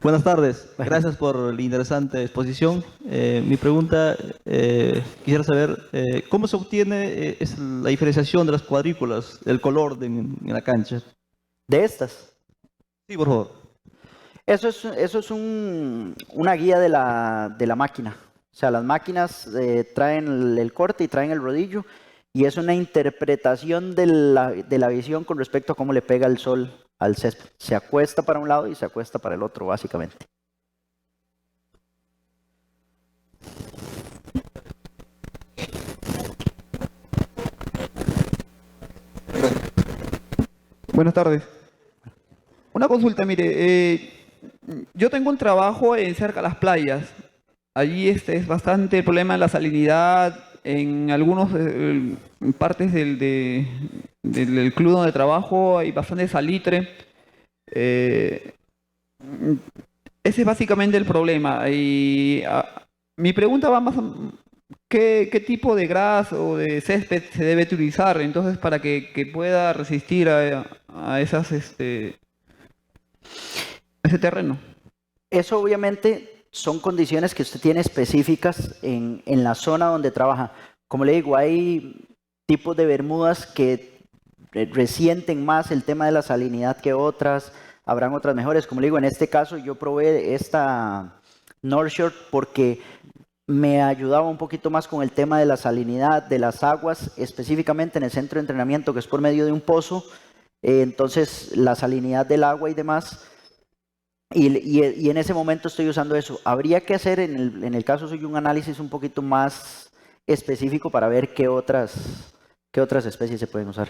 Buenas tardes, gracias por la interesante exposición. Mi pregunta, quisiera saber cómo se obtiene la diferenciación de las cuadrículas, el color en la cancha. ¿De estas? Sí, por favor. Eso es una guía de la máquina. O sea, las máquinas traen el corte y traen el rodillo, y es una interpretación de la visión con respecto a cómo le pega el sol al césped. Se acuesta para un lado y se acuesta para el otro, básicamente. Buenas tardes. Una consulta, mire, yo tengo un trabajo cerca de las playas. Allí es bastante el problema de la salinidad. En algunas partes del club donde trabajo hay bastante salitre. Ese es básicamente el problema. Y mi pregunta va más a ¿qué tipo de gras o de césped se debe utilizar entonces para que pueda resistir a ese terreno? Eso obviamente son condiciones que usted tiene específicas en la zona donde trabaja. Como le digo, hay tipos de bermudas que resienten más el tema de la salinidad que otras, habrán otras mejores. Como le digo, en este caso yo probé esta North Shore porque me ayudaba un poquito más con el tema de la salinidad, de las aguas, específicamente en el centro de entrenamiento, que es por medio de un pozo, entonces la salinidad del agua y demás. Y en ese momento estoy usando eso. Habría que hacer en el caso suyo un análisis un poquito más específico para ver qué otras especies se pueden usar.